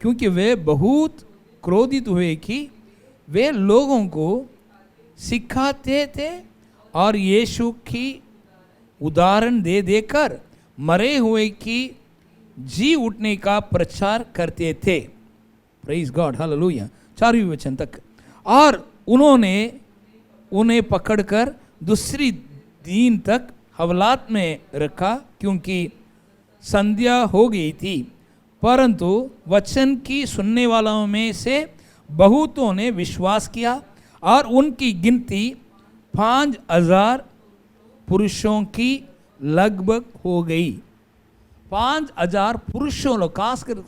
क्योंकि वे बहुत क्रोधित हुए कि वे लोगों को सिखाते थे और यीशु की उदाहरण दे देकर मरे हुए की जी उठने का प्रचार करते थे। Praise God, hallelujah. 4वीं वचन तक। और उन्होंने उन्हें पकड़कर दूसरी दिन तक हवालात में रखा, क्योंकि संध्या हो गई थी। परंतु वचन की सुनने वालों में से बहुतों ने विश्वास किया, और उनकी गिनती 5,000 पुरुषों की लगभग हो गई। 5,000 पुरुषों लोग, खासकर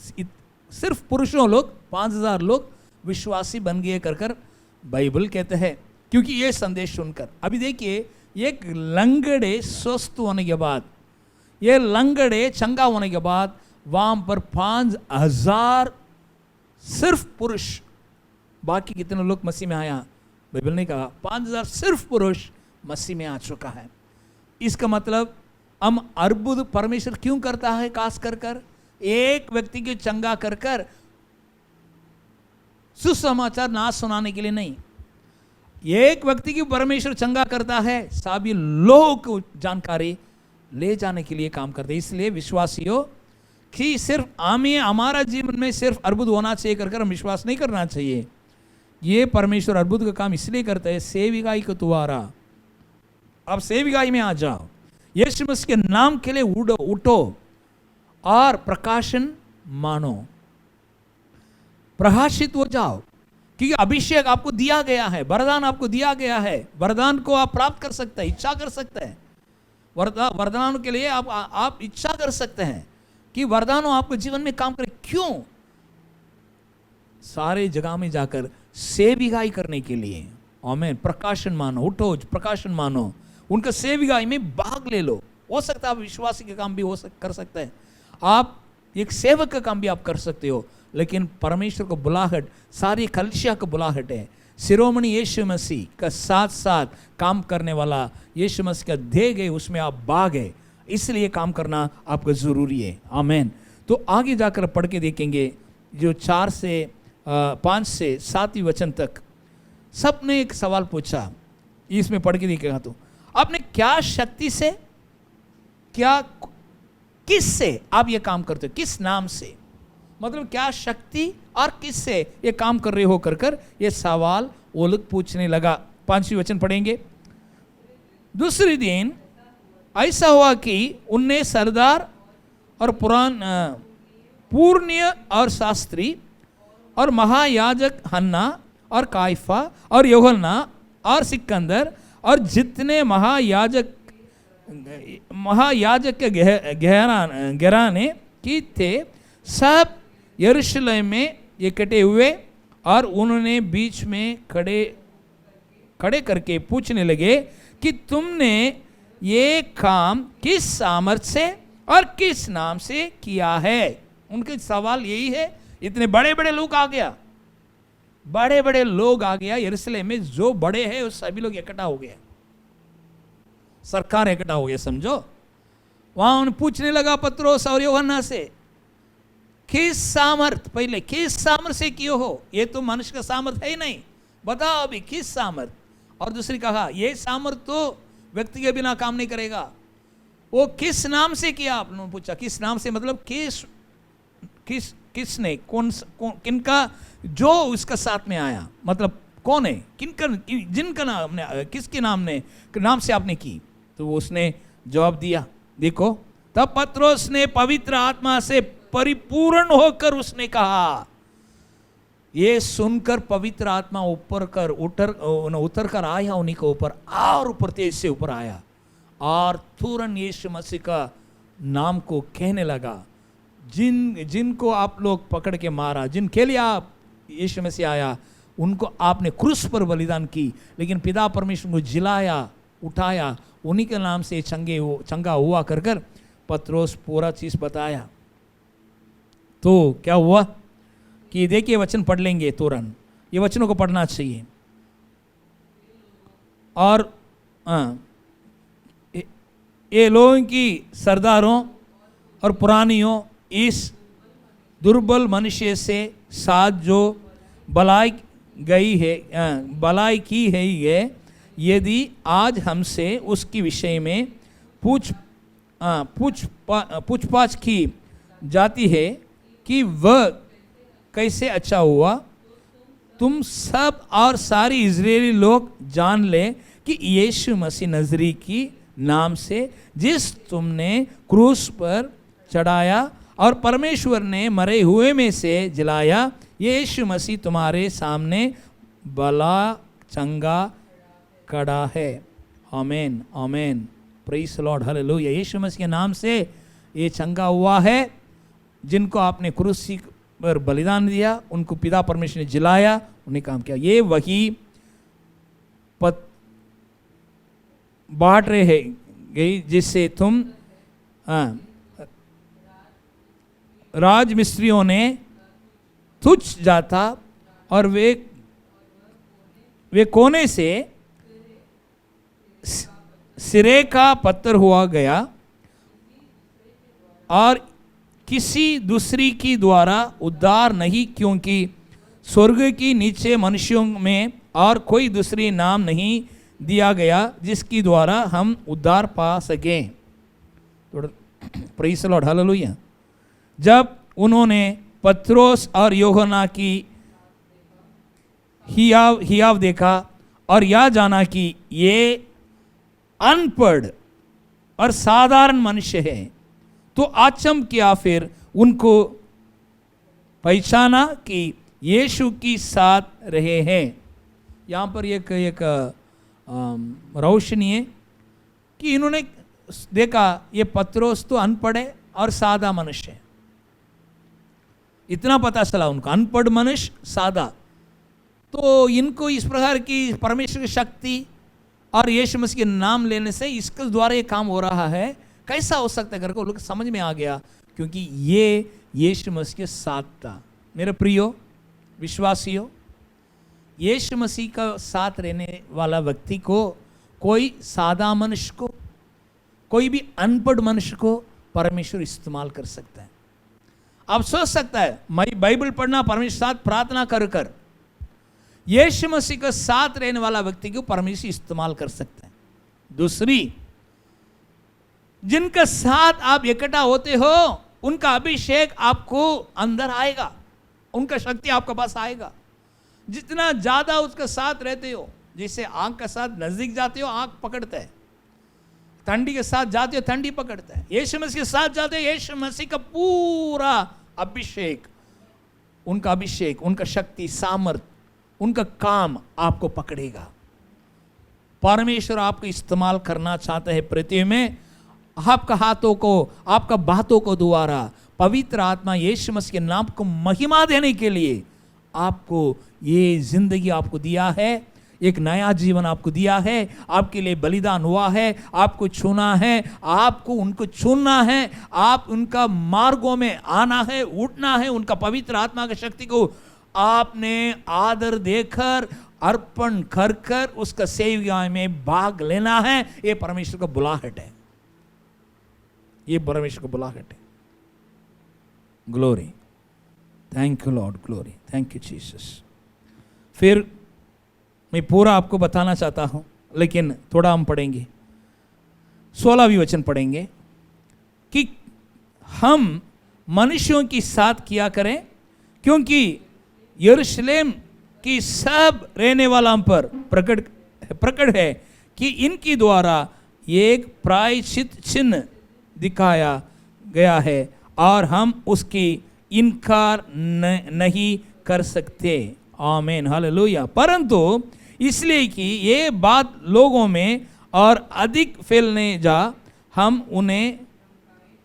सिर्फ पुरुषों लोग 5,000 लोग विश्वासी बन गए कर कर बाइबल कहते हैं, क्योंकि ये संदेश सुनकर। अभी देखिए, एक लंगड़े स्वस्थ होने के बाद, ये लंगड़े चंगा होने के बाद वहाँ पर 5,000 सिर्फ पुरुष, बाकी कितने लोग मसीह में आया बाइबल ने कहा। 5,000 सिर्फ पुरुष मसीह में आ चुका है। इसका मतलब हम अर्बुद परमेश्वर क्यों करता है? खास कर कर एक व्यक्ति को चंगा कर कर सुसमाचार ना सुनाने के लिए नहीं, एक व्यक्ति की परमेश्वर चंगा करता है सभी लोगों को जानकारी ले जाने के लिए काम करते हैं। इसलिए विश्वासियों कि सिर्फ हमें हमारा जीवन में सिर्फ अर्बुद होना चाहिए कर हम विश्वास नहीं करना चाहिए। ये परमेश्वर अर्बुद का काम इसलिए करता है सेविकाई के द्वारा। अब सेविकाई में आ जाओ, यीशु मसीह के नाम के लिए उठो और प्रकाशन मानो, प्रकाशित हो जाओ, क्योंकि अभिषेक आपको दिया गया है, वरदान आपको दिया गया है। वरदान को आप प्राप्त कर सकते हैं, इच्छा कर सकते हैं। वरदान के लिए आप इच्छा कर सकते हैं कि वरदान आपको जीवन में काम करे। क्यों? सारे जगह में जाकर सेविकाई करने के लिए। आमीन। प्रकाशन मानो, उठो प्रकाशन मानो, उनका सेविकाई में भाग ले लो। हो सकता है आप विश्वासी के काम भी कर सकते हैं, आप एक सेवक का काम भी आप कर सकते हो, लेकिन परमेश्वर को बुलाहट, सारी कलीसिया को बुलाहट है। शिरोमणि यीशु मसीह का साथ साथ काम करने वाला यीशु मसीह का दे गए, उसमें आप भाग है, इसलिए काम करना आपको ज़रूरी है। आमीन। तो आगे जाकर पढ़ के देखेंगे जो 5 से 7 वचन तक सब ने एक सवाल पूछा। इसमें पढ़ के देखेगा तो आपने क्या शक्ति से, क्या किस से आप ये काम करते हो, किस नाम से, मतलब क्या शक्ति और किस से ये काम कर रहे हो कर कर ये सवाल वो लोग पूछने लगा। 5वीं वचन पढ़ेंगे। दूसरे दिन ऐसा हुआ कि उनने सरदार और पूर्णिय और शास्त्री और महायाजक हन्ना और काइफा और यूहन्ना और सिकंदर और जितने महायाजक के घराने की थे सब यरूशलेम में इकट्ठे हुए, और उन्होंने बीच में खड़े करके पूछने लगे कि तुमने ये काम किस सामर्थ्य से और किस नाम से किया है। उनके सवाल यही है, इतने बड़े बड़े लोग आ गया, बड़े बड़े लोग आ गया यरूशलेम में, जो बड़े हैं वो सभी लोग इकट्ठा हो गए, सरकार इकट्ठा हो गया, समझो। वहां उन्हें पूछने लगा पत्रोस और यूहन्ना से, किस सामर्थ, पहले किस सामर्थ से किए हो, ये तो मनुष्य का सामर्थ है ही नहीं, बताओ अभी किस सामर्थ। और दूसरी कहा, ये सामर्थ तो व्यक्ति के बिना काम नहीं करेगा, वो किस नाम से किया। आपने पूछा किस नाम से, मतलब किसने, किनका, जो उसका साथ में आया, मतलब कौन है, किनका, जिनका नाम ने, किसके नाम से आपने की। तो वो उसने जवाब दिया, देखो, तब पत्रोस ने पवित्र आत्मा से परिपूर्ण होकर उसने कहा, ये सुनकर पवित्र आत्मा उतर कर आया उन्हीं के ऊपर, और ऊपर तेज से ऊपर आया, और तुरंत यीशु मसीह का नाम को कहने लगा, जिनको आप लोग पकड़ के मारा, जिनके लिए आप यीशु मसीह आया, उनको आपने क्रूस पर बलिदान की, लेकिन पिता परमेश्वर को जिलाया, उठाया, उन्हीं के नाम से चंगा हुआ कर पत्रोस पूरा चीज बताया। तो क्या हुआ कि देखिए वचन पढ़ लेंगे तुरंत, ये वचनों को पढ़ना चाहिए। और ये लोगों की सरदारों और पुरानियों इस दुर्बल मनुष्य से साथ जो भलाई की है, यदि आज हमसे उसके विषय में पूछपाछ की जाती है कि वह कैसे अच्छा हुआ, तुम सब और सारी इजरायली लोग जान ले कि यीशु मसीह नजरी की नाम से, जिस तुमने क्रूस पर चढ़ाया और परमेश्वर ने मरे हुए में से जिलाया, यीशु मसीह तुम्हारे सामने भला चंगा खड़ा है। आमीन, आमीन, प्रेज़ द लॉर्ड, हालेलुया। यीशु मसीह के नाम से ये चंगा हुआ है, जिनको आपने क्रूसी पर बलिदान दिया, उनको पिता परमेश्वर ने जिलाया, उन्हें काम किया। ये वही बांट रहे गई जिससे तुम राजमिस्त्रियों ने तुच्छ जाता, और वे कोने से सिरे का पत्थर हुआ गया, और किसी दूसरी की द्वारा उद्धार नहीं, क्योंकि स्वर्ग की नीचे मनुष्यों में और कोई दूसरी नाम नहीं दिया गया जिसकी द्वारा हम उद्धार पा सकें। Praise the Lord, hallelujah. जब उन्होंने पत्रोस और यूहन्ना की हियाव देखा और यह जाना कि ये अनपढ़ और साधारण मनुष्य है, तो आचम किया, फिर उनको पहचाना कि यीशु की साथ रहे हैं। यहाँ पर एक रोशनी है कि इन्होंने देखा ये पत्रोस तो अनपढ़ है और सादा मनुष्य है, इतना पता चला उनको, अनपढ़ मनुष्य, सादा। तो इनको इस प्रकार की परमेश्वर की शक्ति और यीशु मसीह के नाम लेने से इसके द्वारा ये काम हो रहा है, कैसा हो सकता है करके लोग समझ में आ गया, क्योंकि ये यीशु मसीह के साथ था। मेरे प्रियो विश्वासियों, यीशु मसीह का साथ रहने वाला व्यक्ति को, कोई सादा मनुष्य को, कोई भी अनपढ़ मनुष्य को परमेश्वर इस्तेमाल कर सकता है। आप सोच सकता है मैं बाइबल पढ़ना, परमेश्वर साथ प्रार्थना कर यीशु मसीह का साथ रहने वाला व्यक्ति को परमेश्वर इस्तेमाल कर सकता है। दूसरी, जिनका साथ आप इकट्ठा होते हो, उनका अभिषेक आपको अंदर आएगा, उनका शक्ति आपके पास आएगा। जितना ज्यादा उसका साथ रहते हो, जैसे आंख का साथ नजदीक जाते हो आंख पकड़ता है, ठंडी के साथ जाते हो ठंडी पकड़ता है, यीशु मसीह के साथ जाते हो यीशु मसीह का पूरा अभिषेक, उनका अभिषेक, उनका शक्ति, सामर्थ, उनका काम आपको पकड़ेगा। परमेश्वर आपको इस्तेमाल करना चाहता है पृथ्वी में, आपका हाथों को, आपका बातों को द्वारा पवित्र आत्मा यीशु मसीह के नाम को महिमा देने के लिए आपको ये जिंदगी आपको दिया है, एक नया जीवन आपको दिया है, आपके लिए बलिदान हुआ है, आपको छूना है, आपको उनको चुनना है, आप उनका मार्गों में आना है, उठना है, उनका पवित्र आत्मा की शक्ति को आपने आदर देकर अर्पण कर कर उसका सेवा में भाग लेना है। ये परमेश्वर का बुलाहट है, ये परमेश्वर का बुलाहट है। Glory, thank you Lord, glory, thank you Jesus. फिर मैं पूरा आपको बताना चाहता हूं, लेकिन थोड़ा हम पढ़ेंगे, 16वीं वचन पढ़ेंगे कि हम मनुष्यों के साथ किया करें, क्योंकि यरूशलेम की सब रहने वालों पर प्रकट है कि इनके द्वारा एक प्रायश्चित चिन्ह दिखाया गया है और हम उसकी इनकार नहीं कर सकते। आमीन, हालेलुया। परंतु इसलिए कि ये बात लोगों में और अधिक फैलने जा, हम उन्हें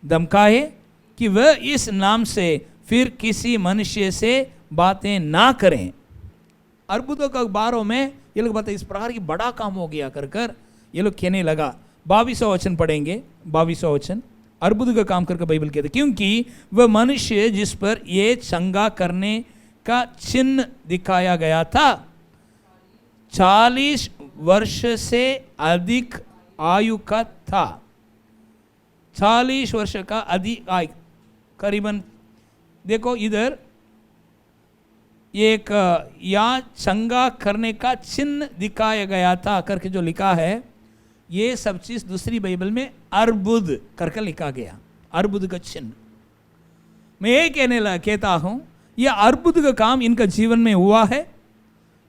धमकाए कि वह इस नाम से फिर किसी मनुष्य से बातें ना करें। अर्बुदों का बारों में ये लोग बताते इस प्रकार की बड़ा काम हो गया कर कर ये लोग कहने लगा। 22वां वचन पढ़ेंगे, 22वां वचन। अर्बुद का काम करके बाइबल कहते क्योंकि वह मनुष्य जिस पर ये चंगा करने का चिन्ह दिखाया गया था 40 वर्ष से अधिक आयु का था। 40 वर्ष का अधिक आयु, करीबन देखो इधर एक या चंगा करने का चिन्ह दिखाया गया था करके जो लिखा है, ये सब चीज दूसरी बाइबल में अर्बुद करके लिखा गया, अर्बुद का चिन्ह। मैं ये कहता हूं यह अर्बुद का काम इनका जीवन में हुआ है।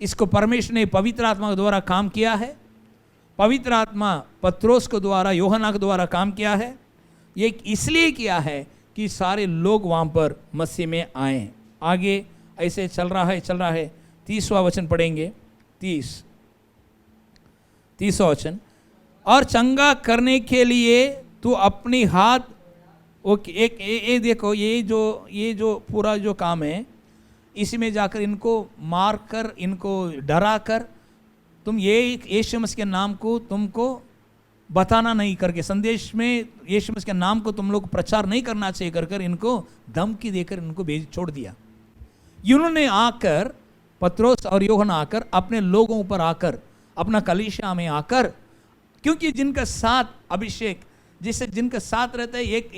इसको परमेश्वर ने पवित्र आत्मा के द्वारा काम किया है। पवित्र आत्मा पत्रोस के द्वारा, यूहन्ना के द्वारा काम किया है। ये इसलिए किया है कि सारे लोग वहां पर मसीह में आए। आगे ऐसे चल रहा है 30वां वचन पढ़ेंगे, 30वां वचन। और चंगा करने के लिए तू अपनी हाथ, एक ये देखो ये जो पूरा जो काम है, इसी में जाकर इनको मार कर, इनको डरा कर, तुम ये यीशु मसीह के नाम को तुमको बताना नहीं करके, संदेश में यीशु मसीह के नाम को तुम लोग प्रचार नहीं करना चाहिए कर इनको धमकी देकर इनको छोड़ दिया। इन्होंने आकर, पत्रोस और यूहन्ना आकर अपने लोगों पर आकर, अपना कलीसिया में आकर, क्योंकि जिनका साथ अभिषेक, जिससे जिनका साथ रहता है एक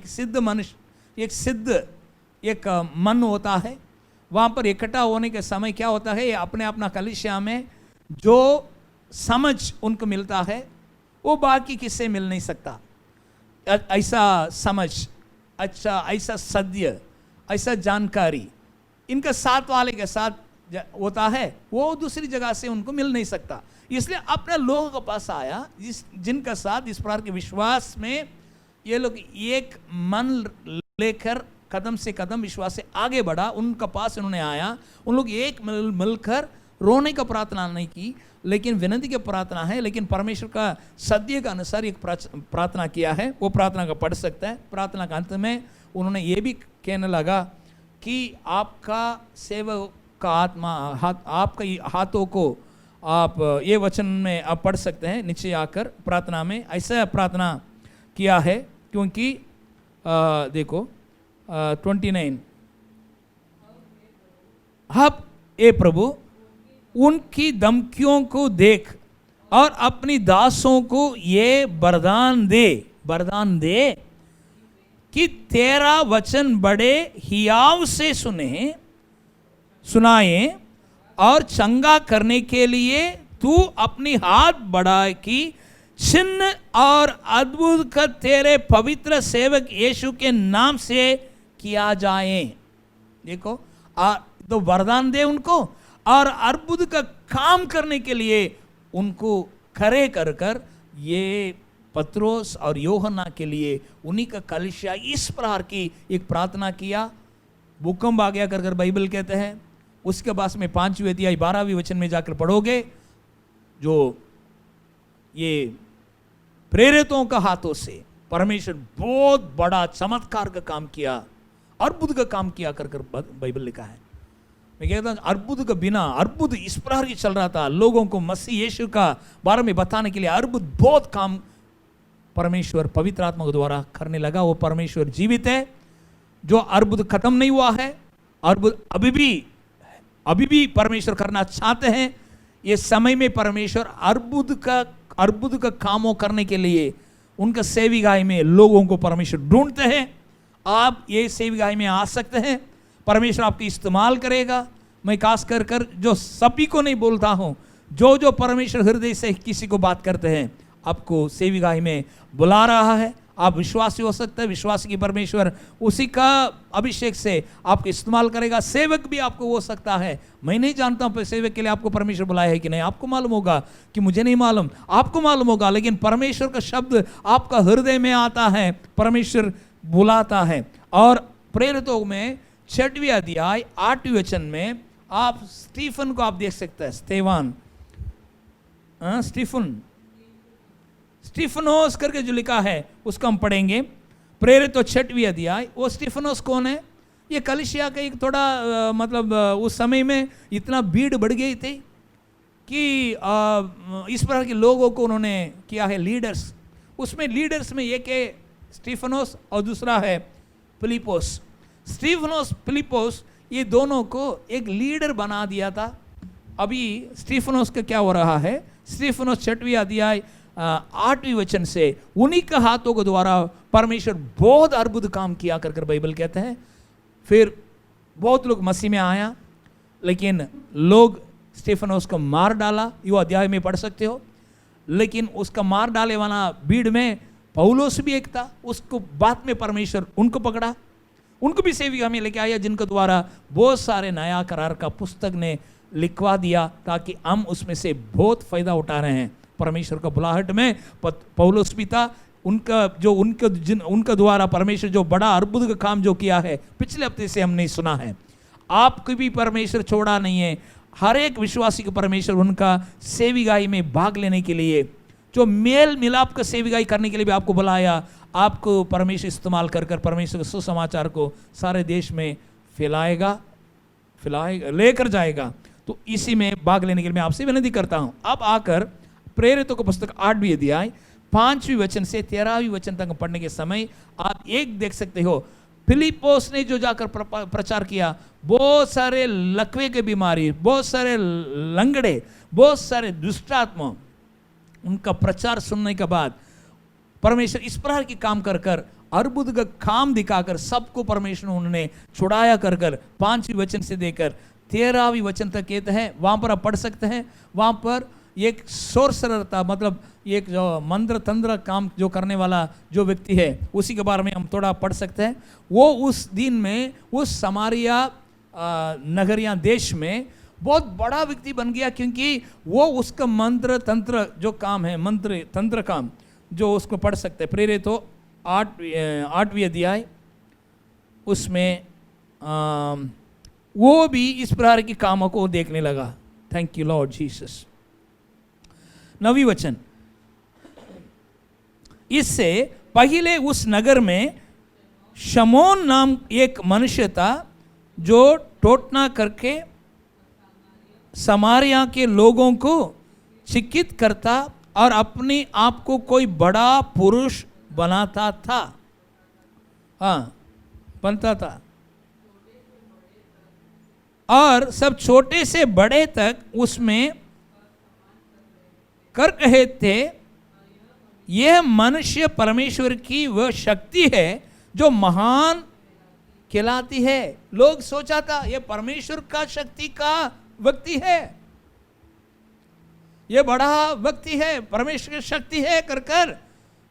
सिद्ध मनुष्य, एक सिद्ध एक मन होता है। वहाँ पर इकट्ठा होने के समय क्या होता है, अपने अपना कलीसिया में जो समझ उनको मिलता है वो बाकी किससे मिल नहीं सकता। ऐसा समझ, अच्छा ऐसा सत्य, ऐसा जानकारी इनका साथ वाले के साथ होता है, वो दूसरी जगह से उनको मिल नहीं सकता। इसलिए अपने लोगों के पास आया, जिनका साथ इस प्रकार के विश्वास में ये लोग एक मन लेकर कदम से कदम विश्वास से आगे बढ़ा, उनका पास उन्होंने आया। उन लोग एक मिलकर रोने का प्रार्थना नहीं की, लेकिन विनती की प्रार्थना है, लेकिन परमेश्वर का सत्य के अनुसार एक प्रार्थना किया है। वो प्रार्थना का पढ़ सकता है। प्रार्थना के अंत में उन्होंने ये भी कहने लगा कि आपका सेवक का आत्मा, आपका हाथों को आप ये वचन में आप पढ़ सकते हैं नीचे आकर प्रार्थना में। ऐसा प्रार्थना किया है क्योंकि देखो 29, अब ए प्रभु उनकी धमकियों को देख और अपनी दासों को ये वरदान दे कि तेरा वचन बड़े हियाव से सुनाए और चंगा करने के लिए तू अपनी हाथ बढ़ा कि चिन्ह और अद्भुत का तेरे पवित्र सेवक यीशु के नाम से किया जाए। देखो तो वरदान दे उनको और अर्बुद का काम करने के लिए उनको खड़े कर ये पत्रोस और यूहन्ना के लिए उन्हीं का कलीसिया इस प्रकार की एक प्रार्थना किया। भूकंप आ गया कर बाइबल कहते हैं। उसके बाद में 5वीं अध्याय 12वीं वचन में जाकर पढ़ोगे, जो ये प्रेरितों का हाथों से परमेश्वर बहुत बड़ा चमत्कार का काम किया, अर्बुद का काम किया कर बाइबल लिखा है। मैं कहता हूँ अर्बुद के बिना, अर्बुद इस प्रकार की चल रहा था, लोगों को मसीह यीशु का बारे में बताने के लिए अर्बुद बहुत काम परमेश्वर पवित्र आत्मा के द्वारा करने लगा। वो परमेश्वर जीवित है, जो अर्बुद खत्म नहीं हुआ है, अर्बुद अभी भी परमेश्वर करना चाहते हैं। ये समय में परमेश्वर अर्बुद का कामों करने के लिए उनका सेविकाई में लोगों को परमेश्वर ढूंढते हैं। आप ये सेविकाई में आ सकते हैं, परमेश्वर आपको इस्तेमाल करेगा। मैं खास कर जो सभी को नहीं बोलता हूँ, जो परमेश्वर हृदय से किसी को बात करते हैं, आपको सेविकाई में बुला रहा है। आप विश्वासी हो सकते हैं, विश्वासी की परमेश्वर उसी का अभिषेक से आपको इस्तेमाल करेगा। सेवक भी आपको हो सकता है, मैं नहीं जानता हूँ सेवक के लिए आपको परमेश्वर बुलाया है कि नहीं, आपको मालूम होगा कि मुझे नहीं मालूम, आपको मालूम होगा। लेकिन परमेश्वर का शब्द आपका हृदय में आता है, परमेश्वर बुलाता है। और प्रेरितों में 6वें अध्याय 8वें वचन में आप स्टीफन को आप देख सकते हैं। स्टीफनोस करके जो लिखा है उसको हम पढ़ेंगे। प्रेरित 6वें अध्याय। वो स्टीफनोस कौन है? ये कलीसिया का एक थोड़ा मतलब उस समय में इतना भीड़ बढ़ गई थी कि इस प्रकार के लोगों को उन्होंने किया है लीडर्स। उसमें लीडर्स में एक है स्टीफनोस और दूसरा है फिलिपोस। स्टीफनोस फिलिपोस ये दोनों को एक लीडर बना दिया था। अभी स्टीफनोस का क्या हो रहा है? स्टीफनोस 6वें अध्याय 8वें वचन से उन्हीं के हाथों के द्वारा परमेश्वर बहुत अद्भुत काम किया कर बाइबल कहते हैं। फिर बहुत लोग मसीह में आया, लेकिन लोग स्टीफनोस को मार डाला। यो अध्याय में पढ़ सकते हो। लेकिन उसका मार डाले वाला भीड़ में पौलुस भी एक था। उसको बाद में परमेश्वर उनको पकड़ा, उनको भी सेविका में लेके आया, जिनके द्वारा बहुत सारे नया करार का पुस्तक ने लिखवा दिया, ताकि हम उसमें से बहुत फायदा उठा रहे हैं। परमेश्वर का बुलाहट में पौलुस भी था। उनका द्वारा परमेश्वर जो बड़ा अद्भुत का काम जो किया है, पिछले हफ्ते से हमने सुना है। आपको भी परमेश्वर छोड़ा नहीं है। हर एक विश्वासी को परमेश्वर उनका सेविकाई में भाग लेने के लिए, जो मेल मिलाप का सेविकाई करने के लिए भी आपको बुलाया। आपको परमेश्वर इस्तेमाल कर परमेश्वर के सुसमाचार को सारे देश में फैलाएगा, लेकर जाएगा। तो इसी में भाग लेने के लिए मैं आपसे विनती करता हूं। अब आकर प्रेरितों का पुस्तक 8वें अध्याय 5वें वचन से 13वें वचन तक पढ़ने के समय आप एक देख सकते हो। फिलिपोस ने जो जाकर प्रचार किया, बहुत सारे लकवे के बीमारी, बहुत सारे लंगड़े, बहुत सारे दुष्टात्मा, उनका प्रचार सुनने के बाद परमेश्वर इस प्रकार की काम कर अद्भुत का काम दिखाकर सबको परमेश्वर उन्होंने छुड़ाया कर 5वें वचन से देकर 13वें वचन तक कहते हैं। वहां पर आप पढ़ सकते हैं। वहां पर एक सोर्सरर था, मतलब एक जो मंत्र तंत्र काम जो करने वाला जो व्यक्ति है, उसी के बारे में हम थोड़ा पढ़ सकते हैं। वो उस दिन में उस समारिया नगरिया देश में बहुत बड़ा व्यक्ति बन गया, क्योंकि वो उसका मंत्र तंत्र जो काम है, मंत्र तंत्र काम जो उसको पढ़ सकते हैं। प्रेरित हो 8वें अध्याय, उसमें वो भी इस प्रकार की कामों को देखने लगा। Thank you Lord Jesus. 9वें वचन। इससे पहले उस नगर में शमौन नाम एक मनुष्य था, जो टोटना करके समारिया के लोगों को चिकित करता और अपने आप को कोई बड़ा पुरुष बनाता था। बनता था, और सब छोटे से बड़े तक उसमें कर कहे थे, यह मनुष्य परमेश्वर की वह शक्ति है जो महान कहलाती है। लोग सोचा था यह परमेश्वर का शक्ति का व्यक्ति है, यह बड़ा व्यक्ति है, परमेश्वर की शक्ति है कर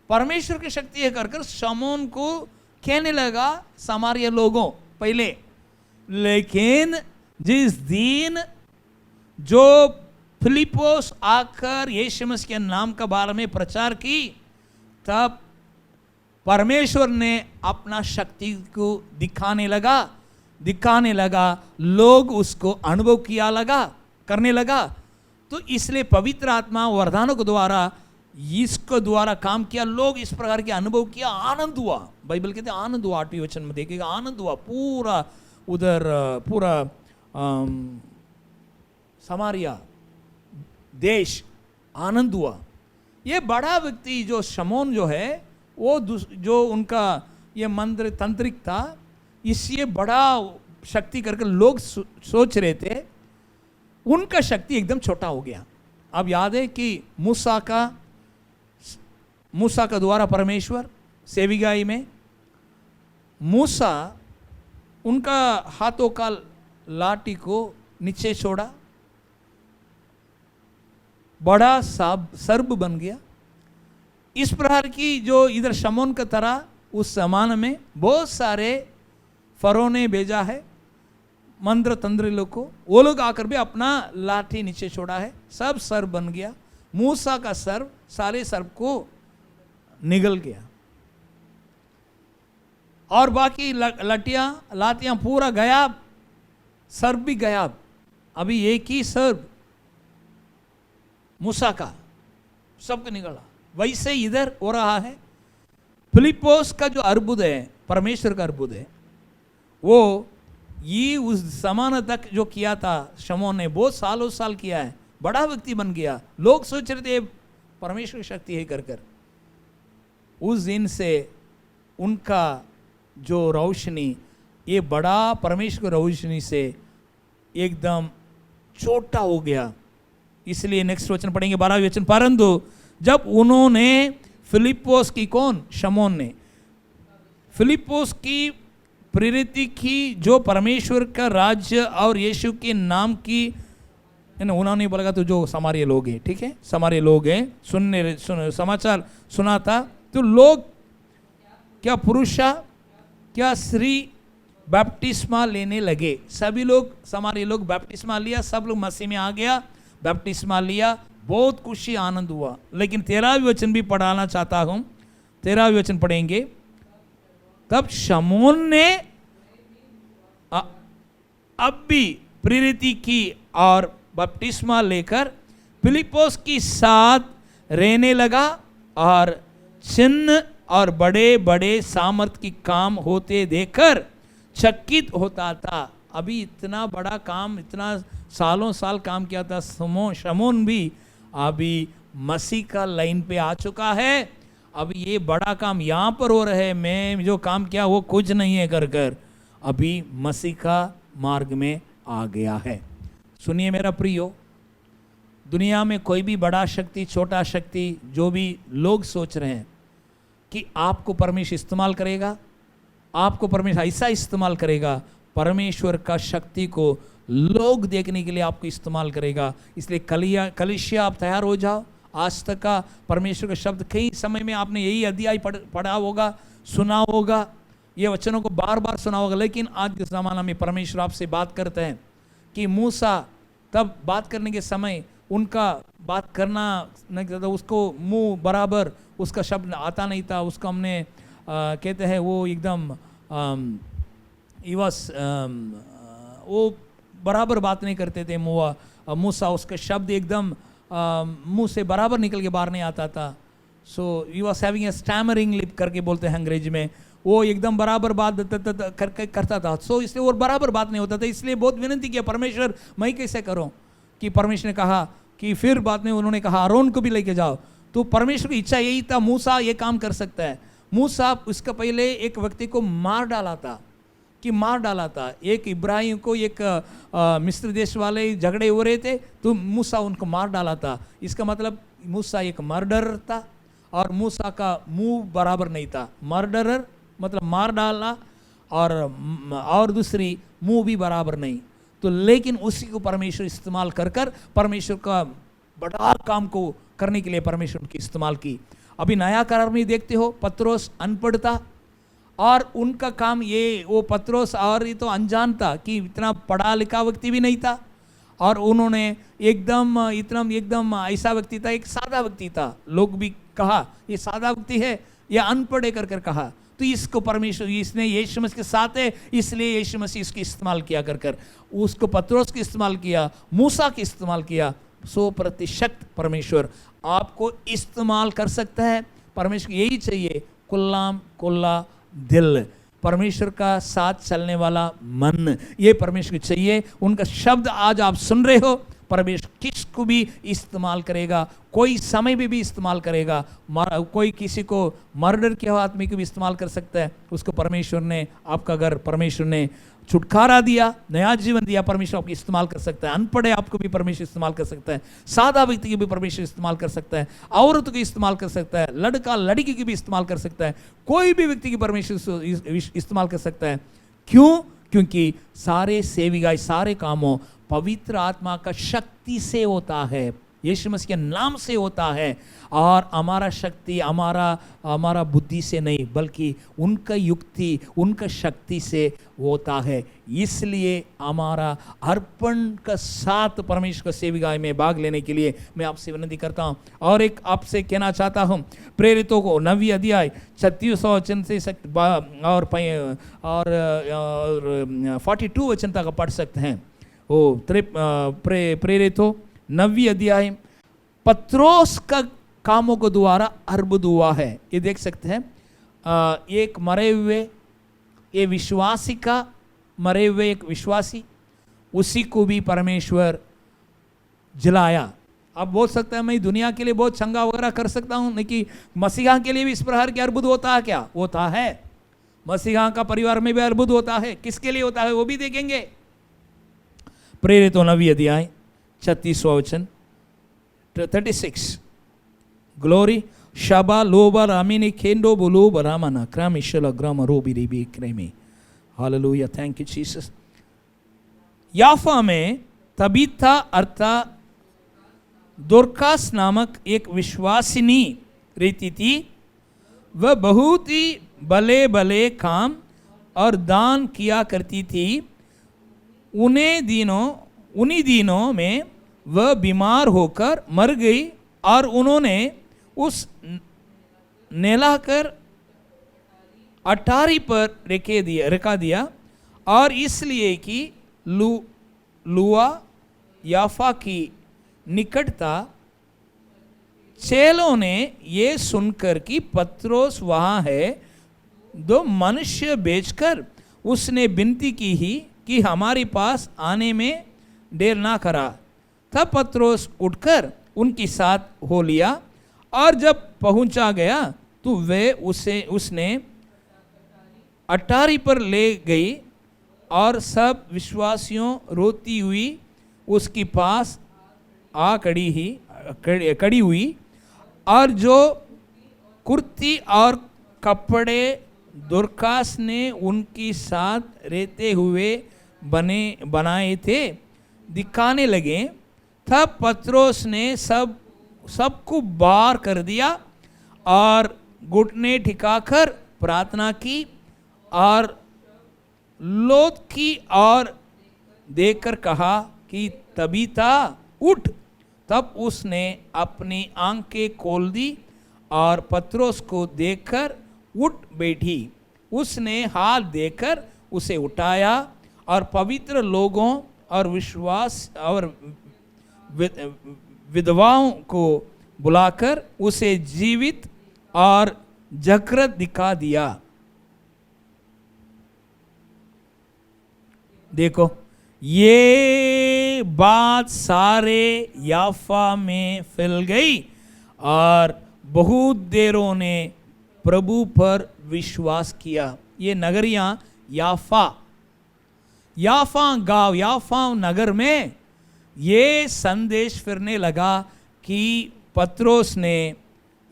परमेश्वर की शक्ति है कर शमौन को कहने लगा समारिया लोगों पहले। लेकिन जिस दिन जो फिलिपोस आकर यीशु मसीह के नाम के बारे में प्रचार की, तब परमेश्वर ने अपना शक्ति को दिखाने लगा, लोग उसको अनुभव करने लगा। तो इसलिए पवित्र आत्मा वरदानों के द्वारा इसको द्वारा काम किया, लोग इस प्रकार के अनुभव किया, आनंद हुआ। बाइबल कहते हैं आनंद हुआ। 8वें वचन में देखिएगा, आनंद हुआ। पूरा उधर पूरा समारिया देश आनंद हुआ। ये बड़ा व्यक्ति जो शमौन जो है वो जो उनका ये मंत्र तंत्रिक था, इससे बड़ा शक्ति करके लोग सोच रहे थे, उनका शक्ति एकदम छोटा हो गया। अब याद है कि मूसा का द्वारा परमेश्वर सेविगाई में मूसा उनका हाथों का लाठी को नीचे छोड़ा, बड़ा सर्प बन गया। इस प्रकार की जो इधर शमौन का तरह उस जमाने में बहुत सारे फरो ने भेजा है मंत्र तंत्र लोग को, वो लोग आकर भी अपना लाठी नीचे छोड़ा है, सब सर्प बन गया। मूसा का सर्प सारे सर्प को निगल गया और बाकी लाठियां पूरा गायब, सर्प भी गायब। अभी एक ही सर्प मूसा का सबको निकला। वैसे इधर हो रहा है। फिलिप्पोस का जो अर्बुद है, परमेश्वर का अर्बुद है, वो ये उस जमाने तक जो किया था शमौन ने, बहुत सालों साल किया है, बड़ा व्यक्ति बन गया। लोग सोच रहे थे परमेश्वर की शक्ति है कर उस दिन से उनका जो रोशनी, ये बड़ा परमेश्वर की रोशनी से एकदम छोटा हो गया। इसलिए नेक्स्ट वचन पढ़ेंगे 12वें वचन। परंतु जब उन्होंने फिलिप्पोस की, कौन? शमौन ने फिलिप्पोस की प्रेरित की, जो परमेश्वर का राज्य और यीशु के नाम की, उन्होंने बोला तो जो समारिया लोग हैं, ठीक है, समारिया लोग हैं, समाचार सुना था, तो लोग क्या पुरुषा क्या स्त्री बैप्टिस्मा लेने लगे। सभी लोग समारिया लोग बैप्टिस्मा लिया, सब लोग मसीह में आ गया, बैप्टिस्मा लिया, बहुत खुशी आनंद हुआ। लेकिन 13वें वचन भी पढ़ाना चाहता हूं, 13वें वचन पढ़ेंगे। तब शमौन ने अब भी प्रेरित की और बपतिस्मा लेकर फिलिप्पोस के साथ रहने लगा और चिन्ह और बड़े बड़े सामर्थ की काम होते देखकर चकित होता था। अभी इतना बड़ा काम, इतना सालों साल काम किया था शमौन भी अभी मसीह का लाइन पे आ चुका है। अब ये बड़ा काम यहाँ पर हो रहा है, मैं जो काम किया वो कुछ नहीं है कर अभी मसीह का मार्ग में आ गया है। सुनिए मेरा प्रियो, दुनिया में कोई भी बड़ा शक्ति छोटा शक्ति जो भी लोग सोच रहे हैं कि आपको परमेश्वर इस्तेमाल करेगा, आपको परमेश्वर ऐसा इस्तेमाल करेगा, परमेश्वर का शक्ति को लोग देखने के लिए आपको इस्तेमाल करेगा। इसलिए कलिसिया आप तैयार हो जाओ। आज तक का परमेश्वर का शब्द कई समय में आपने यही अध्याय पढ़ा होगा, सुना होगा, ये वचनों को बार बार सुना होगा। लेकिन आज के ज़माना में परमेश्वर आपसे बात करते हैं कि मूसा तब बात करने के समय उनका बात करना नहीं था, उसको मुंह बराबर उसका शब्द आता नहीं था, उसको हमने कहते हैं वो एकदम वो बराबर बात नहीं करते थे। मूसा उसका शब्द एकदम मुंह से बराबर निकल के बाहर नहीं आता था। So he was having a stammering lip करके बोलते हैं अंग्रेजी में, वो एकदम बराबर बात करता था। सो इसलिए वो बराबर बात नहीं होता था। इसलिए बहुत विनती किया, परमेश्वर मैं कैसे करूं? कि परमेश्वर ने कहा कि फिर बाद में उन्होंने कहा आरोन को भी लेके जाओ। तो परमेश्वर की इच्छा यही था, मूसा ये काम कर सकता है। मूसा उसका पहले एक व्यक्ति को मार डाला था, एक इब्राहिम को एक मिस्र देश वाले झगड़े हो रहे थे तो मूसा उनको मार डाला था। इसका मतलब मूसा एक मर्डरर था और मूसा का मुंह बराबर नहीं था। मर्डरर मतलब मार डालना और दूसरी मुंह भी बराबर नहीं। तो लेकिन उसी को परमेश्वर इस्तेमाल कर परमेश्वर का बड़ा काम को करने के लिए परमेश्वर की इस्तेमाल की। अभी नया करार में देखते हो पत्रोस अनपढ़ था और उनका काम ये वो पत्रोस और ये तो अनजान था कि इतना पढ़ा लिखा व्यक्ति भी नहीं था और उन्होंने एकदम ऐसा व्यक्ति था, एक सादा व्यक्ति था। लोग भी कहा ये सादा व्यक्ति है, ये अनपढ़ है कर कहा। तो इसको परमेश्वर इसने यीशु मसीह के साथ है इसलिए यीशु मसीह इसको इस्तेमाल किया कर उसको पत्रोस को इस्तेमाल किया, मूसा को इस्तेमाल किया। 100% परमेश्वर आपको इस्तेमाल कर सकता है। परमेश्वर यही चाहिए, कुल्ला दिल। परमेश्वर का साथ चलने वाला मन, ये परमेश्वर को चाहिए। उनका शब्द आज आप सुन रहे हो, परमेश्वर किसको भी इस्तेमाल करेगा, कोई समय में भी इस्तेमाल करेगा। कोई किसी को मर्डर किया हुआ आदमी को भी इस्तेमाल कर सकता है, उसको परमेश्वर ने, आपका घर परमेश्वर ने छुटकारा दिया, नया जीवन दिया, परमेश्वर आपको इस्तेमाल कर सकता है। अनपढ़ है आपको भी परमेश्वर इस्तेमाल कर सकता है, सादा व्यक्ति को भी परमेश्वर इस्तेमाल कर सकता है, औरत को इस्तेमाल कर सकता है, लड़का लड़की को भी इस्तेमाल कर सकता है, कोई भी व्यक्ति की परमेश्वर इस्तेमाल कर सकता है। क्यों? क्योंकि सारे सेविकाई, सारे कामों पवित्र आत्मा का शक्ति से होता है, यीशु मसीह के नाम से होता है, और हमारा शक्ति हमारा बुद्धि से नहीं, बल्कि उनका युक्ति, उनका शक्ति से होता है। इसलिए हमारा अर्पण का साथ परमेश्वर सेविकाई में भाग लेने के लिए मैं आपसे विनती करता हूँ। और एक आपसे कहना चाहता हूँ, प्रेरितों को 9वीं अध्याय 36 वचन से और 42 वचन तक पढ़ सकते हैं। प्रेरितों 9वीं अध्याय, पत्रोस का कामों को द्वारा अर्बुद हुआ है, ये देख सकते हैं। एक मरे हुए, ये विश्वासी का मरे हुए एक विश्वासी, उसी को भी परमेश्वर जलाया। अब बोल सकता है मैं दुनिया के लिए बहुत चंगा वगैरह कर सकता हूँ, लेकिन मसीहा के लिए भी इस प्रकार के अर्बुद होता है क्या? होता है। मसीहा का परिवार में भी अर्बुद होता है, किसके लिए होता है वो भी देखेंगे। प्रेरितों 9वीं अध्याय 36वां वचन 36, ग्लोरी शबा लोबा रामिनी खेंडो बुलोब रामना क्रामिशल ग्राम रोबी रिबी क्रेमी। Hallelujah, thank you Jesus. याफा में तबीता अर्थात दोरकास नामक एक विश्वासिनी रहती थी। वह बहुत ही भले भले काम और दान किया करती थी। उन्हीं दिनों में वह बीमार होकर मर गई, और उन्होंने उस नहलाकर अटारी पर रखा दिया, और इसलिए कि लुआ याफा की निकटता। चेलों ने ये सुनकर कि पत्रोस वहाँ है, दो मनुष्य भेजकर उसने विनती की ही कि हमारे पास आने में देर ना करा। तब पत्रोस उठकर उनके साथ हो लिया, और जब पहुंचा गया तो वे उसने अटारी पर ले गई, और सब विश्वासियों रोती हुई उसके पास आ खड़ी हुई, और जो कुर्ती और कपड़े दोरकास ने उनके साथ रहते हुए बनाए थे दिखाने लगे। तब पत्रोस ने सबको बाहर कर दिया, और घुटने ठिकाकर प्रार्थना की, और लोथ की और देखकर कहा कि तबीता उठ। तब उसने अपनी आंखें खोल दी और पत्रोस को देखकर उठ बैठी। उसने हाथ देकर उसे उठाया, और पवित्र लोगों और विश्वास और विधवाओं को बुलाकर उसे जीवित और जागृत दिखा दिया। देखो, ये बात सारे याफा में फैल गई, और बहुत देरों ने प्रभु पर विश्वास किया। ये नगरियां याफा गांव, याफा नगर में ये संदेश फिरने लगा कि पत्रोस ने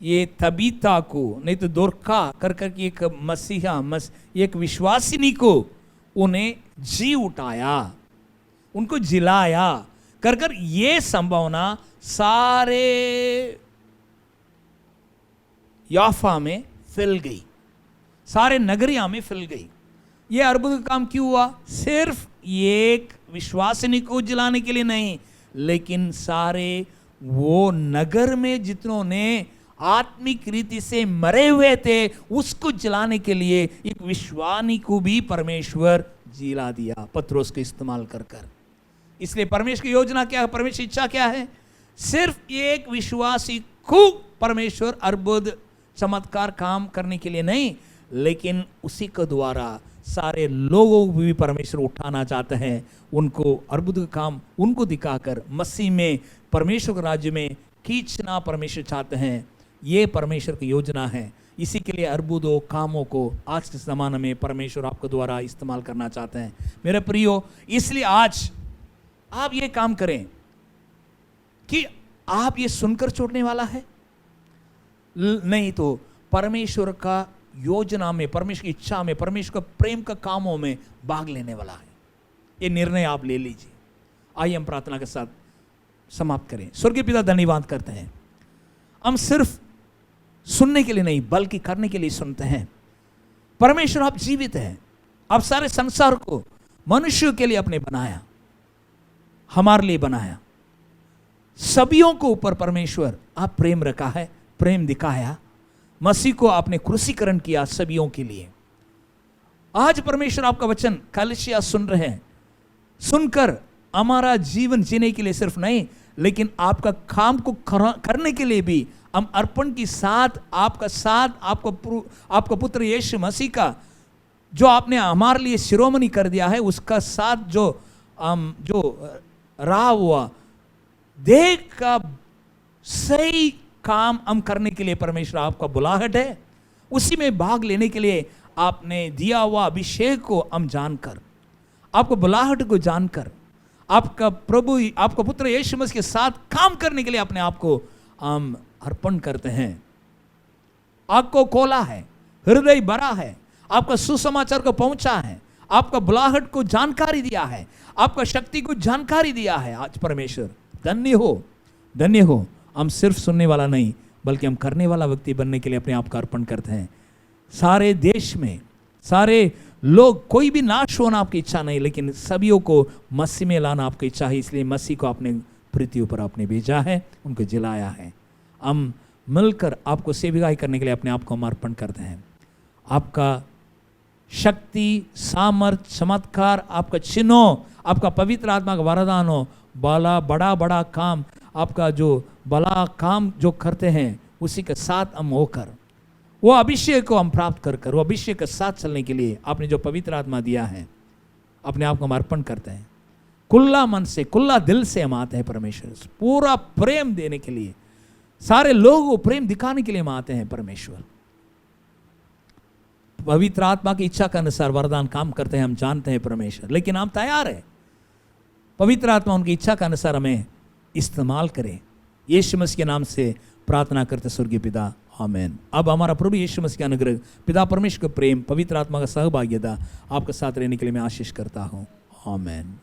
ये तबीता को, नहीं तो दोरका कर के एक एक विश्वासिनी को उन्हें जी उठाया, उनको जिलाया कर ये संभावना सारे याफा में फैल गई, सारे नगरिया में फैल गई। ये अर्बुद का काम क्यों हुआ? सिर्फ एक विश्वासिनी को जिलाने के लिए नहीं, लेकिन सारे वो नगर में जितनों ने आत्मिक रीति से मरे हुए थे उसको जिलाने के लिए एक विश्वानी को भी परमेश्वर जिला दिया, पत्रोस को इस्तेमाल कर। इसलिए परमेश्वर की योजना क्या है, परमेश्वर की इच्छा क्या है? सिर्फ एक विश्वासी को परमेश्वर अर्बुद चमत्कार काम करने के लिए नहीं, लेकिन उसी के द्वारा सारे लोगों को भी परमेश्वर उठाना चाहते हैं, उनको अर्बुद का काम उनको दिखाकर मसीह में परमेश्वर के राज्य में खींचना परमेश्वर चाहते हैं। ये परमेश्वर की योजना है। इसी के लिए अर्बुदों कामों को आज के ज़माने में परमेश्वर आपके द्वारा इस्तेमाल करना चाहते हैं मेरे प्रियो। इसलिए आज आप ये काम करें कि आप ये सुनकर छोड़ने वाला है नहीं, तो परमेश्वर का योजना में, परमेश्वर की इच्छा में, परमेश्वर का प्रेम का कामों में भाग लेने वाला है। ये निर्णय आप ले लीजिए। आइए हम प्रार्थना के साथ समाप्त करें। स्वर्गीय पिता, धन्यवाद करते हैं, हम सिर्फ सुनने के लिए नहीं बल्कि करने के लिए सुनते हैं। परमेश्वर आप जीवित हैं, आप सारे संसार को मनुष्य के लिए आपने बनाया, हमारे लिए बनाया। सबियों को ऊपर परमेश्वर आप प्रेम रखा है, प्रेम दिखाया। मसीह को आपने क्रूसीकरण किया सबियों के लिए। आज परमेश्वर आपका वचन कलीसिया सुन रहे हैं, सुनकर हमारा जीवन जीने के लिए सिर्फ नहीं लेकिन आपका काम को करने के लिए भी हम अर्पण की साथ आपका पुत्र यीशु मसीह का जो आपने हमारे लिए शिरोमणि कर दिया है उसका साथ जो रहा हुआ देख का सही काम हम करने के लिए परमेश्वर आपका बुलाहट है। उसी में भाग लेने के लिए आपने दिया हुआ अभिषेक को हम जानकर, आपको बुलाहट को जानकर, आपका प्रभु आपका पुत्र यीशु मसीह के साथ काम करने के लिए अपने आप को हम अर्पण करते हैं। आपको खोला है, हृदय भरा है, आपका सुसमाचार को पहुंचा है, आपका बुलाहट को जानकारी दिया है, आपका शक्ति को जानकारी दिया है। आज परमेश्वर धन्य हो, धन्य हो। हम सिर्फ सुनने वाला नहीं बल्कि हम करने वाला व्यक्ति बनने के लिए अपने आप का अर्पण करते हैं। सारे देश में सारे लोग, कोई भी नाश होना आपकी इच्छा नहीं लेकिन सभी को मसीह में लाना आपकी इच्छा है। इसलिए मसीह को आपने पृथ्वी पर आपने भेजा है, उनको जिलाया है। हम मिलकर आपको सेविकाई करने के लिए अपने आप को हम अर्पण करते हैं। आपका शक्ति, सामर्थ, चमत्कार, आपका चिन्हों, आपका पवित्र आत्मा का वरदान हो, बड़ा काम, आपका जो बड़ा काम जो करते हैं उसी के साथ हम होकर वो अभिषेक को हम प्राप्त कर वो अभिषेक के साथ चलने के लिए आपने जो पवित्र आत्मा दिया है अपने आप को हम अर्पण करते हैं। खुला मन से, खुला दिल से हम आते हैं परमेश्वर, पूरा प्रेम देने के लिए, सारे लोगों को प्रेम दिखाने के लिए हम आते हैं परमेश्वर। पवित्र आत्मा की इच्छा के अनुसार वरदान काम करते हैं, हम जानते हैं परमेश्वर, लेकिन हम तैयार हैं पवित्र आत्मा उनकी इच्छा के अनुसार हमें इस्तेमाल करें। यीशु मसीह के नाम से प्रार्थना करते स्वर्गीय पिता, आमीन। अब हमारा प्रभु यीशु मसीह का अनुग्रह, पिता परमेश्वर का प्रेम, पवित्र आत्मा का सहभागिता आपके साथ रहने के लिए मैं आशीष करता हूँ। आमीन।